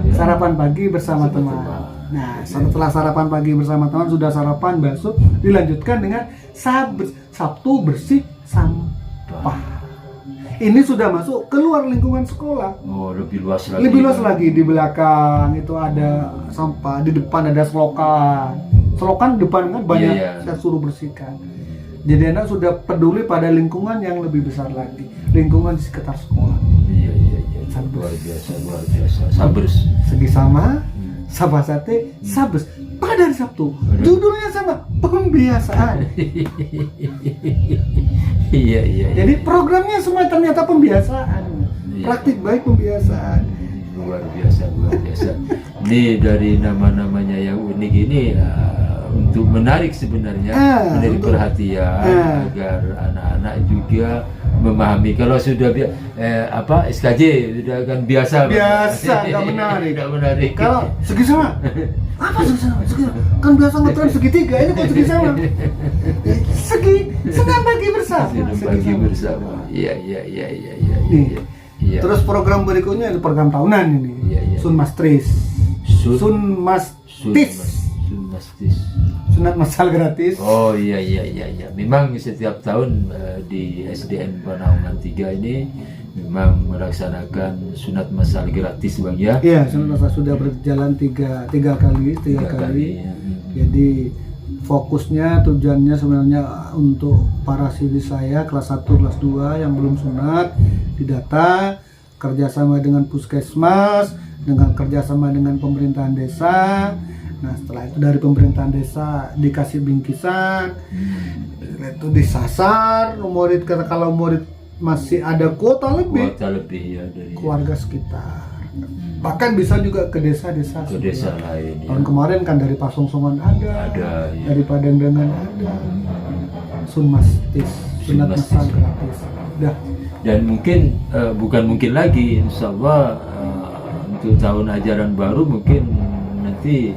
ya. sarapan pagi bersama Bersama teman. teman. Nah, setelah sarapan pagi bersama teman, sudah sarapan besok dilanjutkan dengan Sabtu bersih sampah. Ini sudah masuk keluar lingkungan sekolah. Oh, lebih luas lagi. Lebih luas lagi, di belakang itu ada sampah, di depan ada selokan. Selokan depan kan banyak, Iya. saya suruh bersihkan. Jadi anak sudah peduli pada lingkungan yang lebih besar lagi, lingkungan di sekitar sekolah. Iya. Luar biasa. Sabers. Segi sama, sabah sate, sabes pada hari Sabtu. Judulnya sama, pembiasaan. Iya. Jadi programnya semua ternyata pembiasaan. Iya. Praktik baik pembiasaan. Luar biasa. Ini dari nama-namanya yang unik ini untuk menarik sebenarnya, menarik untuk- perhatian agar anak-anak juga memahami. Kalau sudah SKJ sudah kan biasa, Nggak menarik. Nggak menarik. Kalau segi sama, apa segi sama? Kan biasa ngetren segitiga, ini kok segi sama? Senam pagi bersama. Senam Segi pagi sama. bersama. Iya. Nih. Iya. Terus program berikutnya itu program tahunan ini. Iya. Sunmastris. Sunmastis. Sunmastis. Sunat masal gratis. Oh iya. Memang setiap tahun di SDN Panaungan 3 ini memang melaksanakan sunat masal gratis, Bang ya. Iya, sunat masal sudah berjalan tiga kali. Ya. Jadi fokusnya, tujuannya sebenarnya untuk para siswi saya kelas 1, kelas 2 yang belum sunat didata, kerjasama dengan puskesmas, dengan kerjasama dengan pemerintahan desa. Nah, setelah itu dari pemerintahan desa dikasih bingkisan, itu disasar murid, kalau murid masih ada kuota lebih Ya dari keluarga sekitar. Bahkan bisa juga ke desa-desa ke sebelah. desa lain ya. Tahun kemarin kan dari Pasongsongan ada, ya. dari Padangdangan ada, Sunmastis, sunat Sunmastis. masal gratis. Dah. Dan bukan mungkin lagi, insya Allah untuk tahun ajaran baru mungkin nanti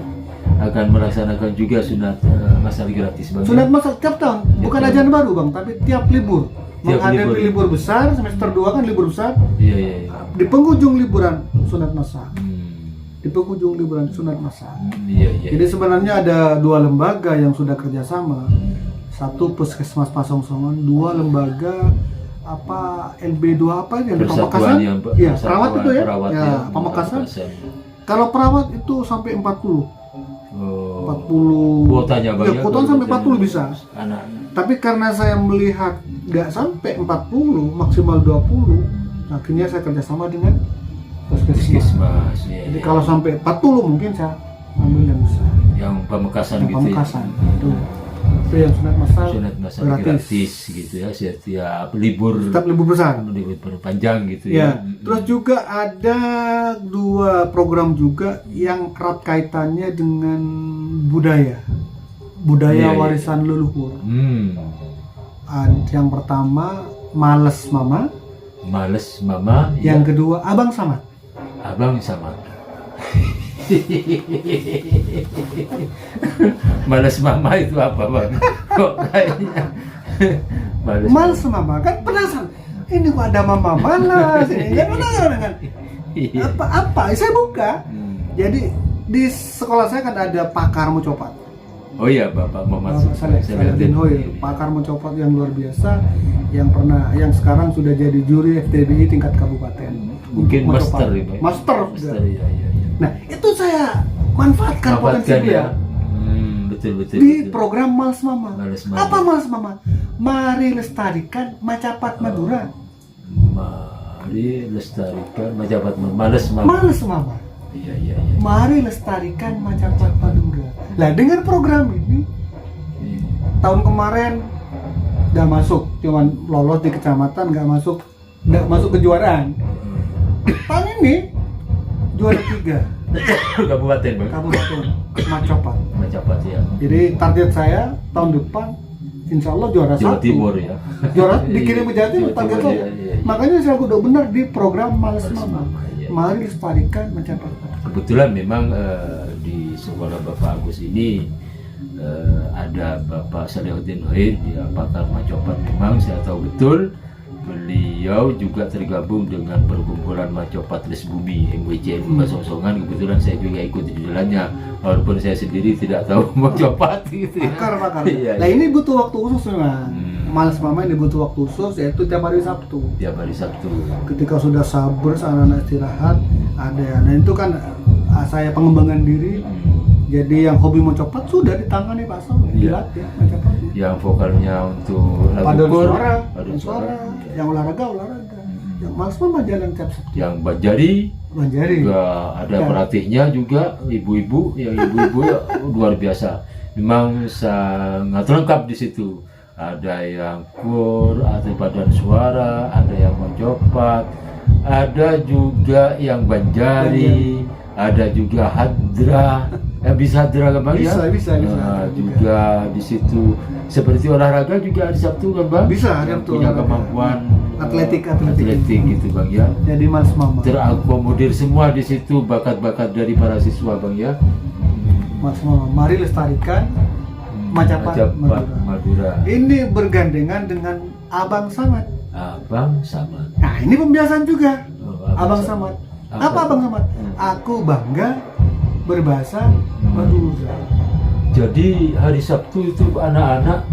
akan melaksanakan juga sunat masal gratis, Bang. Sunat masal tiap tahun, bukan tahun. ajaran baru Bang, tapi tiap libur. Tiap Menghadapi libur. libur besar, semester 2 kan libur besar. Iya. Di penghujung liburan sunat masal. Hmm. Di penghujung liburan sunat masal. Iya. Jadi sebenarnya ada 2 lembaga yang sudah kerjasama. Satu Puskesmas Pasongsongan, 2 lembaga LB2 apa yang di Pamekasan? Iya, perawat itu ya. Pamekasan. Kalau perawat itu sampai 40. 40 kuotanya Bang ya, kuotanya sampai 40 bisa. Anak-anak. Tapi karena saya melihat nggak sampai 40, maksimal 20, akhirnya saya kerjasama dengan puskesmas. Ya. Jadi kalau sampai 40 mungkin saya ambil yang besar. Yang Pamekasan gitu Pamekasan. ya. Itu yang sunat masal Sunat masal gratis gitu ya, setiap libur. Setiap libur besar. Libur panjang gitu Ya. ya. Terus juga ada 2 program juga yang erat kaitannya dengan budaya Iya. warisan leluhur. Yang pertama Males Mama, Males Mama. yang ya. kedua Abang Samad. Abang sama. Males Mama itu apa, Bang? Kok kayaknya Males Mama kan penasaran. Ini kok ada mama malas ini kan penasaran kan? Iya. Apa? Saya buka. Jadi di sekolah saya kan ada pakar mucopat. Oh iya, Bapak Muhammad Salahuddin Hoir, pakar mucopat yang luar biasa, yang sekarang sudah jadi juri FTBI tingkat kabupaten. Mungkin Mucopat. master ya, Master. ya. Nah, itu saya manfaatkan potensi beliau. Betul. Di program Males Mama. Males Mama. Apa Males Mama? Mari lestarikan Macapat Madura. Mari lestarikan Macapat Males Mama. Males Mama. Iya. Mari lestarikan Macapat Madura. Nah, dengan program ini tahun kemarin udah masuk, cuman lolos di kecamatan, nggak masuk kejuaraan. Tahun ini juara 3 Kabupaten, Bang. Kabupaten Macapat. Macapat ya. Jadi target saya tahun depan insya Allah juara Jawa satu. Timur ya. Juara dikirim ke Jawa Timur, Jawa target Timur, saya. iya. Makanya saya udah benar di program Males Mama. Iya. Mari lestarikan mencapai. Kebetulan memang di sekolah Bapak Agus ini ada Bapak Salihuddin Wahid di Pakar Macopat. Memang saya tahu betul beliau juga tergabung dengan perkumpulan Macopat Les Bumi MWCN Basosongan. Kebetulan saya juga ikut di dalamnya, walaupun saya sendiri tidak tahu Macopat gitu ya. Pakar. Iya, Nah iya. ini butuh waktu khusus memang. Males Mama ini butuh waktu khusus, yaitu tiap hari Sabtu. Tiap hari Sabtu. Ketika sudah sabar, anak-anak istirahat, ada. Nah itu kan saya pengembangan diri. Jadi yang hobi mencopot sudah ditangani Pak Sol, Iya. dilatih mencopotnya. Yang vokalnya untuk lagu Paduan kur, suara, paduan suara. yang olahraga. Yang Males Mama jalan tiap Sabtu. Yang Banjari Banjari. juga ada Ya. pelatihnya juga, ibu-ibu ya luar biasa. Memang sangat lengkap di situ. Ada yang kur, ada paduan suara, ada yang mencopat, ada juga yang Banjari, ada juga hadra. Bisa hadra kan Bang ya? Bisa. Nah, juga di situ seperti olahraga juga hari Sabtu kan Bang? Bisa, hari Yang Sabtu punya olahraga. kemampuan Atletik. gitu Bang ya. Jadi Males Mama. Terakomodir semua di situ bakat-bakat dari para siswa Bang ya. Males Mama. Mari lestarikan Macapat Madura. Ini bergandengan dengan Abang Samad. Abang Samad. Nah ini pembiasaan juga. Oh, Abang Samad. Apa Abang Samad? Aku bangga berbahasa Madura. Jadi hari Sabtu itu anak-anak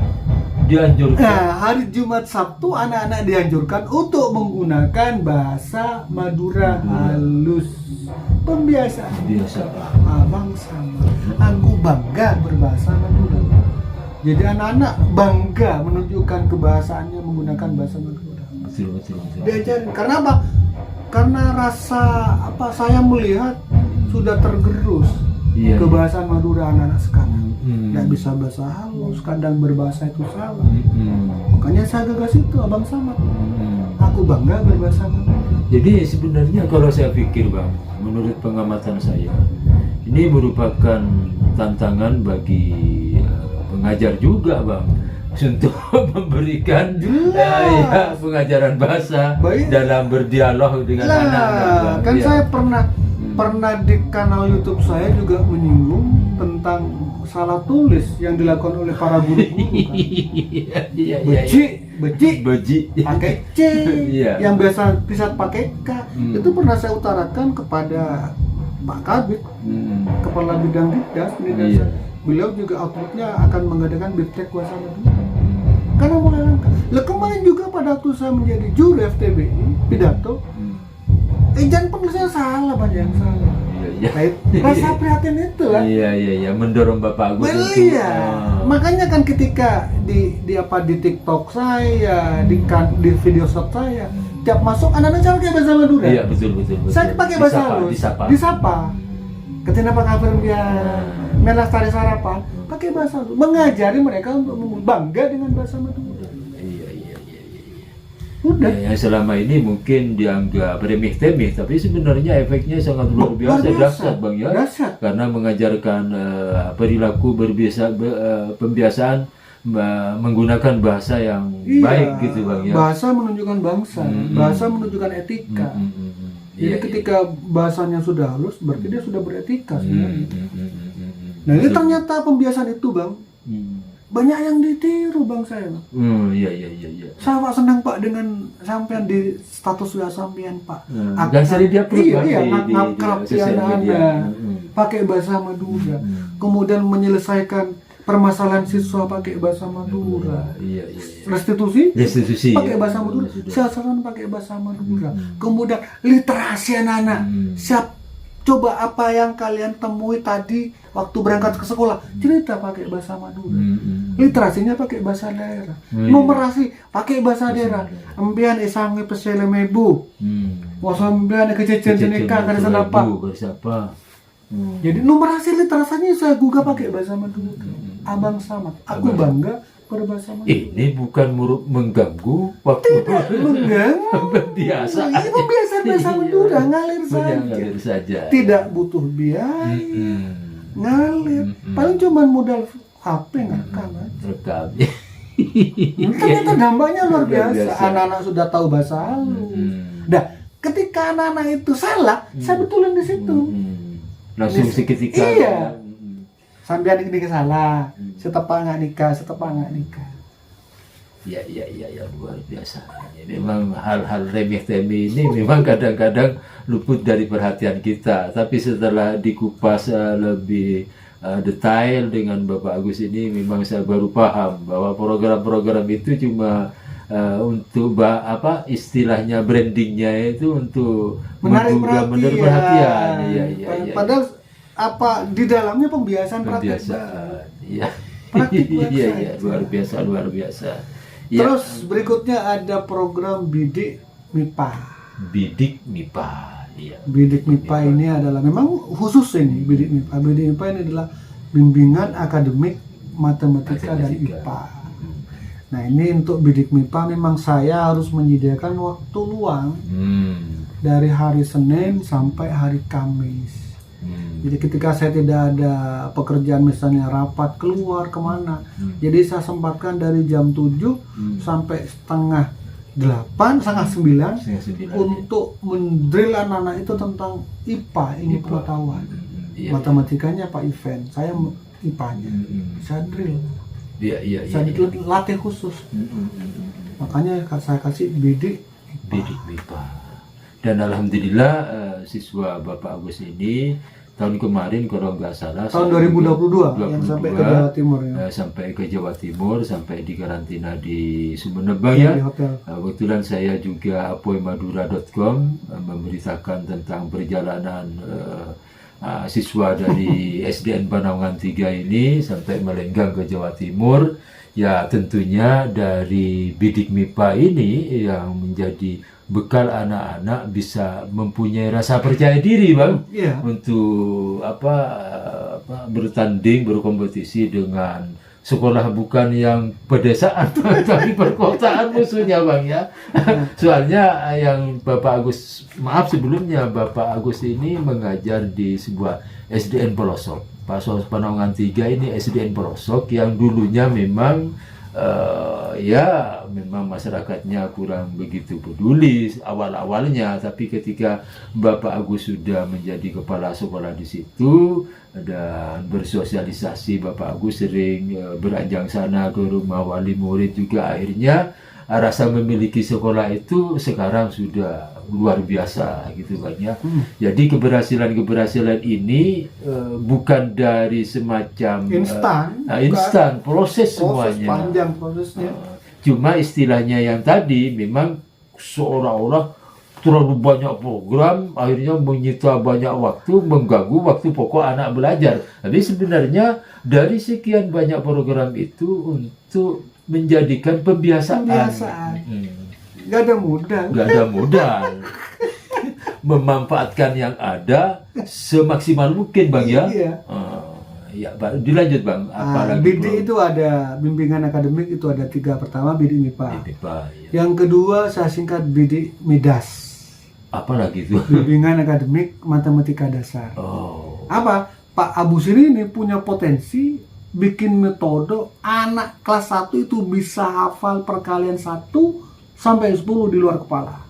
dianjurkan. Nah, hari Jumat Sabtu anak-anak dianjurkan untuk menggunakan bahasa Madura halus. Pembiasaan. Biasa. Abang Samad. Aku bangga berbahasa Madura. Jadi anak-anak bangga menunjukkan kebahasaannya menggunakan bahasa Madura. Betul. Diajarin. Karena apa? Karena rasa saya melihat sudah tergerus Iya, kebahasaan Madura anak-anak sekarang. Hmm. Nggak bisa bahasa halus, kadang berbahasa itu salah. Makanya saya gagas itu Abang Samad. Aku bangga berbahasa Madura. Jadi sebenarnya kalau saya pikir Bang, menurut pengamatan saya, ini merupakan tantangan bagi pengajar juga Bang, untuk memberikan pengajaran bahasa Baik. dalam berdialog dengan anak-anak Bang. Kan Ya. saya pernah di kanal YouTube saya juga menyinggung tentang salah tulis yang dilakukan oleh para guru-guru kan. Iya. Beci pakai C, Iya. yang biasa bisa pakai K. Itu pernah saya utarakan kepada Pak Kabit, Kepala Bidang Dikdas. Iya. Beliau juga outputnya akan mengadakan Biptek Bahasa Madura. Karena mulai langkah. Lah kemarin juga pada waktu saya menjadi juru FTBI pidato, jangan penulisnya salah, banyak yang salah. Iya. Rasa prihatin itu lah. Iya, mendorong Bapak Agus Well, untuk iya. Makanya kan ketika di TikTok saya, di video shot saya, tiap masuk anak-anak saya pakai bahasa Madura. Iya, betul. Saya pakai bahasa halus. Disapa. Ketika Pak Kabar dia melestari sarapan, pakai bahasa halus. Mengajari mereka untuk bangga dengan bahasa Madura. Iya. Udah. Yang selama ini mungkin dianggap remeh-temeh, tapi sebenarnya efeknya sangat luar biasa, dahsyat Bang ya. Dahsyat. Karena mengajarkan perilaku pembiasaan menggunakan bahasa yang Iya, baik gitu Bang ya. Bahasa menunjukkan bangsa, bahasa menunjukkan etika. Jadi ketika bahasanya sudah halus, berarti dia sudah beretika sebenarnya. Nah ini ternyata pembiasaan itu Bang, banyak yang ditiru Bang saya Bang. Iya. Saya Pak senang Pak dengan sampean di status WA sampean Pak. Dan sering dia upload, Bang, Iya, di ngakrab sosial media. anak-anak, pakai bahasa Madura. Kemudian menyelesaikan permasalahan siswa pakai bahasa Madura. Iya. Restitusi pakai bahasa ya. Madura, siasan pakai bahasa Madura. Kemudian literasi anak-anak. Siap coba apa yang kalian temui tadi waktu berangkat ke sekolah, cerita pakai bahasa Madura. Literasinya pakai bahasa daerah. Numerasi pakai bahasa daerah. Empian isangi pesele mebu. Wasambian kececen jeneka kada senapa. Jadi numerasi literasinya saya gugah pakai bahasa Madura. Abang Samad, aku bangga berbahasa Madura. Ini bukan mengganggu waktu Mengganggu. biasa. Ini pembiasaan bahasa Madura, ngalir saja. Tidak butuh biaya, ngalir. Paling cuma modal HP ngerekam aja. Rekam. Ternyata dampaknya luar Luar biasa. biasa. Anak-anak sudah tahu bahasa halu. Nah, ketika anak-anak itu salah, saya betulin di situ. Langsung seketika. Iya. Sampai nikah salah, setepa nggak nikah. Ya, luar biasa. Ya, memang hal-hal remeh-temeh ini memang kadang-kadang luput dari perhatian kita. Tapi setelah dikupas lebih detail dengan Bapak Agus ini, memang saya baru paham bahwa program-program itu cuma untuk istilahnya brandingnya itu untuk Menarik menarik perhatian. Iya. Padahal apa di dalamnya pembiasaan praktik. Pembiasaan. Iya. Praktik Iya, website. luar biasa. Ya. Terus berikutnya ada program Bidik MIPA. Bidik MIPA. Iya. Bidik MIPA ini adalah memang khusus ini Bidik MIPA. Bidik MIPA ini adalah bimbingan akademik matematika dan IPA. Nah, ini untuk Bidik MIPA memang saya harus menyediakan waktu luang dari hari Senin sampai hari Kamis. Jadi ketika saya tidak ada pekerjaan, misalnya rapat keluar kemana, jadi saya sempatkan dari jam 7 sampai setengah 8, setengah 9 untuk mendrill anak-anak itu tentang IPA, ilmu pengetahuan. Matematikanya Pak Ivan, saya IPA-nya, saya drill. Saya latih khusus. Makanya saya kasih Bidik MIPA. Dan alhamdulillah siswa Bapak Agus ini tahun kemarin kalau nggak salah tahun 2022 yang sampai ke Jawa Timur ya. Sampai ke Jawa Timur, sampai di karantina di Sumenebang Di ya. hotel. Kebetulan saya juga apoymadura.com memberitakan tentang perjalanan siswa dari SDN Banaungan 3 ini sampai melenggang ke Jawa Timur. Ya tentunya dari Bidik MIPA ini yang menjadi bekal anak-anak bisa mempunyai rasa percaya diri, Bang. Iya. Untuk bertanding, berkompetisi dengan sekolah bukan yang pedesaan tapi perkotaan musuhnya, Bang ya. Soalnya yang Bapak Agus, maaf sebelumnya, Bapak Agus ini mengajar di sebuah SDN pelosok. Pasos Banaungan 3 ini SDN pelosok yang dulunya memang memang masyarakatnya kurang begitu peduli awal-awalnya, tapi ketika Bapak Agus sudah menjadi kepala sekolah di situ dan bersosialisasi, Bapak Agus sering beranjang sana ke rumah wali murid juga, akhirnya rasa memiliki sekolah itu sekarang sudah luar biasa gitu, Bang ya. Jadi keberhasilan ini bukan dari semacam instan, proses semuanya. Panjang prosesnya. Cuma istilahnya yang tadi memang seolah-olah terlalu banyak program, akhirnya menyita banyak waktu, mengganggu waktu pokok anak belajar. Tapi sebenarnya dari sekian banyak program itu untuk menjadikan pembiasaan. Gak ada modal. Memanfaatkan yang ada semaksimal mungkin, Bang ya. Iya. Ya, dilanjut, Bang. Apalagi Bidik itu ada bimbingan akademik, itu ada 3. Pertama Bidik MIPA. Ya. Yang kedua saya singkat Bidik Midas. Apalagi itu? Bimbingan akademik matematika dasar. Oh. Apa? Pak Abus ini punya potensi bikin metode anak kelas 1 itu bisa hafal perkalian 1 sampai 10 di luar kepala.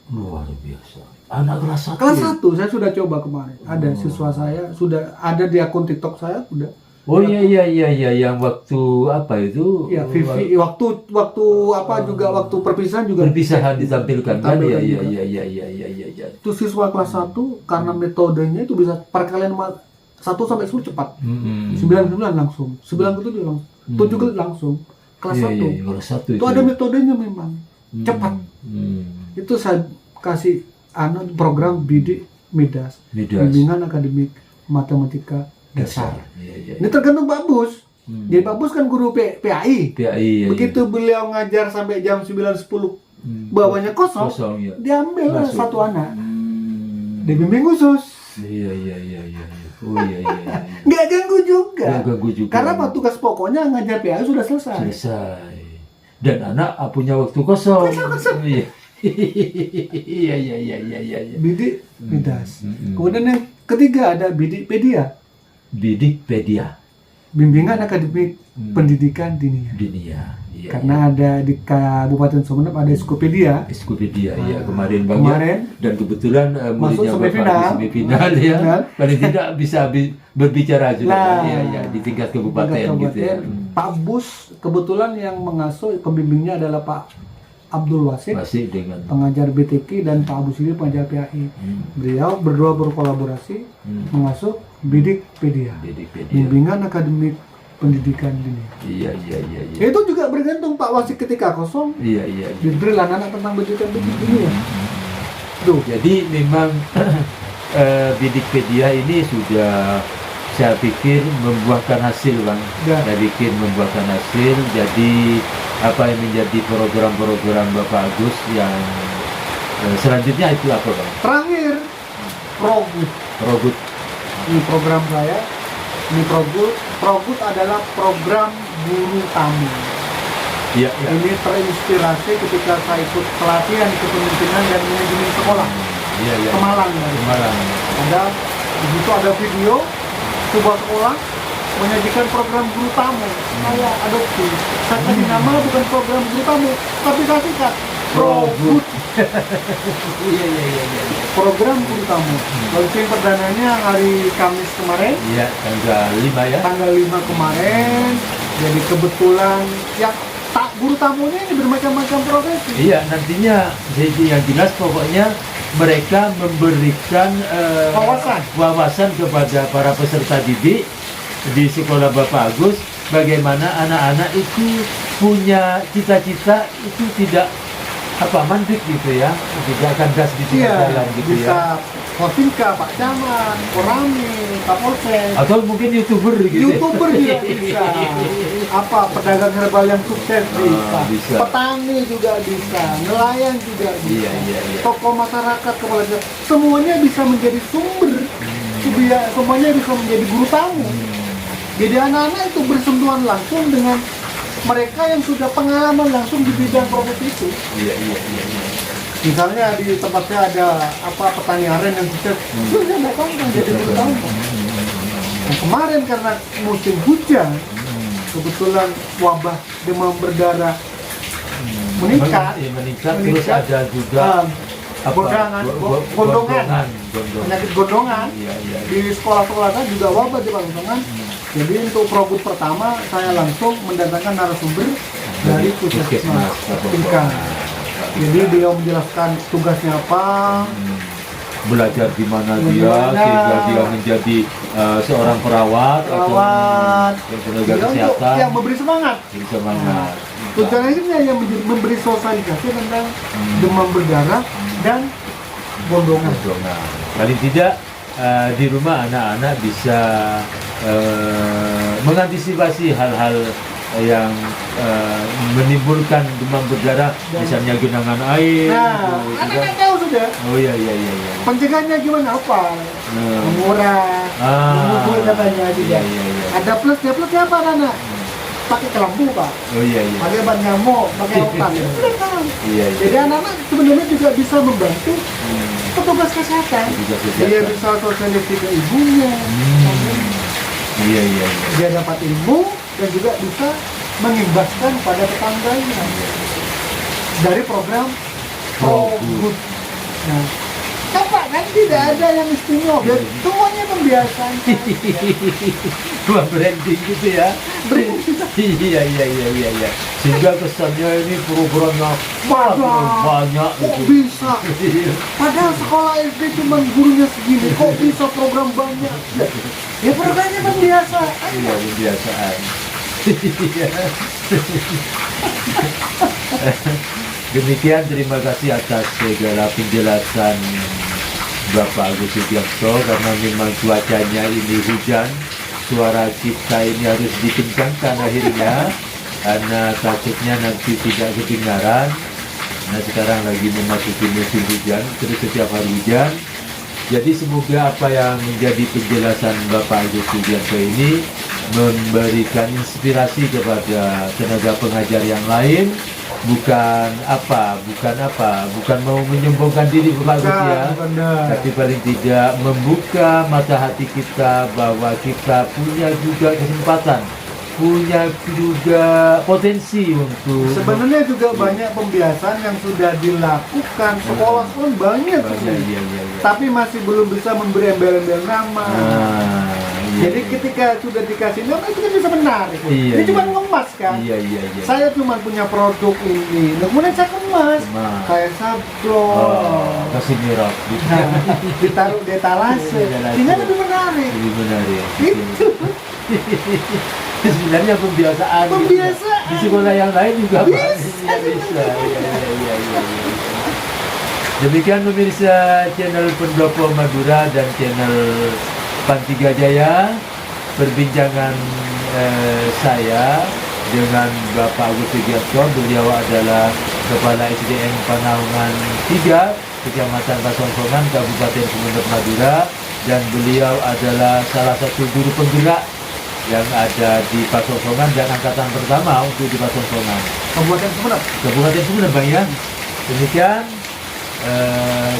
Luar biasa. Anak kelas 1. Kelas 1 saya sudah coba kemarin. Ada siswa saya sudah ada di akun TikTok saya sudah. Oh iya yang waktu apa itu? Ya, Vivi waktu juga waktu perpisahan ditampilkan kan? Iya. Itu siswa kelas 1 karena metodenya itu bisa perkalian 1 sampai 10 cepat. 9 langsung. 9 itu langsung. 7 langsung. Kelas 1. Kelas 1 itu ada metodenya memang. Cepat. Itu saya kasih program Bidik Midas. Bimbingan akademik matematika dasar. Ini tergantung Pak Bus. Jadi Pak Bus kan guru PAI. Begitu beliau ngajar sampai jam 9-10 bawahnya kosong ya. Diambil satu anak. Dibimbing khusus. Iya. Oh iya. Nggak ganggu juga. Karena Pak, tugas pokoknya ngajar PAI sudah selesai. Dan anak punya waktu kosong. Iya. Bidik Midas. Kemudian yang ketiga ada Bidikpedia. bimbingan akademik pendidikan dinia. Iya, Karena ada di Kabupaten Sumeneb ada Skopedia. Skopedia, ya kemarin Bang Kemarin ya. Dan kebetulan muridnya masuk Bapak di semifinal ya. Paling tidak bisa berbicara juga Nah, ya, di tingkat kabupaten gitu ya. Pak Bus kebetulan yang mengasuh pembimbingnya adalah Pak Abdul Wasid, Masih dengan pengajar BTK, dan Pak Abu Sili pengajar PAI. Beliau berdua berkolaborasi mengasuh Bidikpedia, bimbingan akademik pendidikan dinia. Iya. Itu juga bergantung Pak Wasid ketika kosong. Iya. Diberi anak tentang pendidikan dinia. Tuh. Jadi memang Bidikpedia ini sudah, saya pikir, membuahkan hasil Bang. Ya. Saya pikir membuahkan hasil. Jadi apa yang menjadi program-program Bapak Agus yang selanjutnya itu apa Bang? Terakhir, Progut. ini program saya. Ini Progut adalah program guru tamu. Iya. Ini terinspirasi ketika saya ikut pelatihan kepemimpinan dan manajemen sekolah Iya. ke Malang. Di situ ada video sebuah sekolah menyajikan program guru tamu. Saya adopsi. Saya kasih nama bukan program guru tamu, tapi saya singkat Progut. Iya. Program guru tamu. Launching perdananya hari Kamis kemarin. Iya, tanggal 5 ya. Tanggal 5 kemarin. Jadi kebetulan ya guru tamunya ini bermacam-macam profesi. Iya, nantinya jadi yang jelas pokoknya mereka memberikan wawasan kepada para peserta didik di sekolah Bapak Agus, bagaimana anak-anak itu punya cita-cita itu tidak mandek gitu ya, tidak kandas di tengah jalan gitu bisa ya. Kosinka, Pak Caman, Korami, Kapolsek, Atau mungkin YouTuber gitu. YouTuber juga bisa. Pedagang herbal yang sukses bisa. Petani juga bisa. Nelayan juga bisa. Iya. Tokoh masyarakat, kepala desa, semuanya bisa menjadi sumber. Semuanya bisa menjadi guru tamu. Jadi anak-anak itu bersentuhan langsung dengan mereka yang sudah pengalaman langsung di bidang profesi itu. Iya. Misalnya di tempat saya ada petani aren yang sukses, saya datang jadi guru tamu. Nah, kemarin karena musim hujan, kebetulan wabah demam berdarah meningkat. Terus ada juga gondongan. Penyakit gondongan. Iya. Di sekolah-sekolah saya juga wabah di Bangsungan. Jadi untuk Progut pertama saya langsung mendatangkan narasumber dari Puskesmas tingkat. Jadi beliau menjelaskan tugasnya apa, belajar di mana dia sehingga dia menjadi seorang perawat atau tenaga kesehatan. Yang memberi semangat. Tujuannya yang memberi sosialisasi tentang demam berdarah dan gondongan. Paling tidak di rumah anak-anak bisa mengantisipasi hal-hal yang menimbulkan demam berdarah, misalnya genangan air. Anak-anak tahu sudah. Oh iya. Pencegahannya gimana? Murah, mengukur katanya juga. Ada plusnya apa anak? Pakai kelambu Pak. Oh iya. Pakai ban nyamuk, pakai otak. Iya. Jadi anak-anak sebenarnya juga bisa membantu petugas kesehatan. Dia bisa sosialisasi ke ibunya. Iya. Dia dapat ilmu dan juga bisa mengimbaskan pada tetangganya dari program Progut. Nah, Bapak kan tidak ada yang istimewa, semuanya pembiasaan. Dua branding gitu ya. Iya. Sehingga kesannya ini programnya banyak. Kok bisa? Padahal sekolah SD cuma gurunya segini, kok bisa program banyak? Ya programnya pembiasaan. Iya, pembiasaan. Demikian, terima kasih atas segala penjelasan Bapak Agus Sugiarto. Karena memang cuacanya ini hujan, suara kita ini harus dikencangkan akhirnya karena takutnya nanti tidak kedengaran. Nah, sekarang lagi memasuki musim hujan, terus setiap hari hujan. Jadi semoga apa yang menjadi penjelasan Bapak Agus Sugiarto ini memberikan inspirasi kepada tenaga pengajar yang lain, bukan mau menyombongkan diri Bapak Agus ya, tapi paling tidak membuka mata hati kita bahwa kita punya juga kesempatan, punya juga potensi untuk sebenarnya juga banyak pembiasaan yang sudah dilakukan sekolah pun banyak, iya. tapi masih belum bisa memberi embel-embel nama. Jadi ketika sudah dikasih nama itu kan bisa menarik. Ini cuma ngemas kan. Iya. Saya cuma punya produk ini, kemudian saya kemas, kayak sablon, kasih merah, ditaruh di etalase, sehingga lebih menarik. Itu. Sebenarnya pembiasaan di sekolah yang lain juga bisa. Iya. Demikian pemirsa channel Pendopo Madura dan channel Pantiga Jaya, perbincangan saya dengan Bapak Agus Sugiarto. Beliau adalah Kepala SDN Panaungan 3, Kecamatan Pasongsongan, Kabupaten Sumeneb, Madura, dan beliau adalah salah satu guru penggerak yang ada di Pasongsongan dan angkatan pertama untuk di Pasongsongan. Kabupaten Sumeneb, Bang ya. Demikian,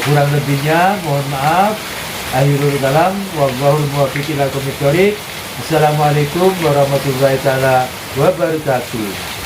kurang lebihnya mohon maaf. Akhirul kalam, wallahul muwaffiq ila aqwamit thoriq. Assalamualaikum warahmatullahi taala wabarakatuh.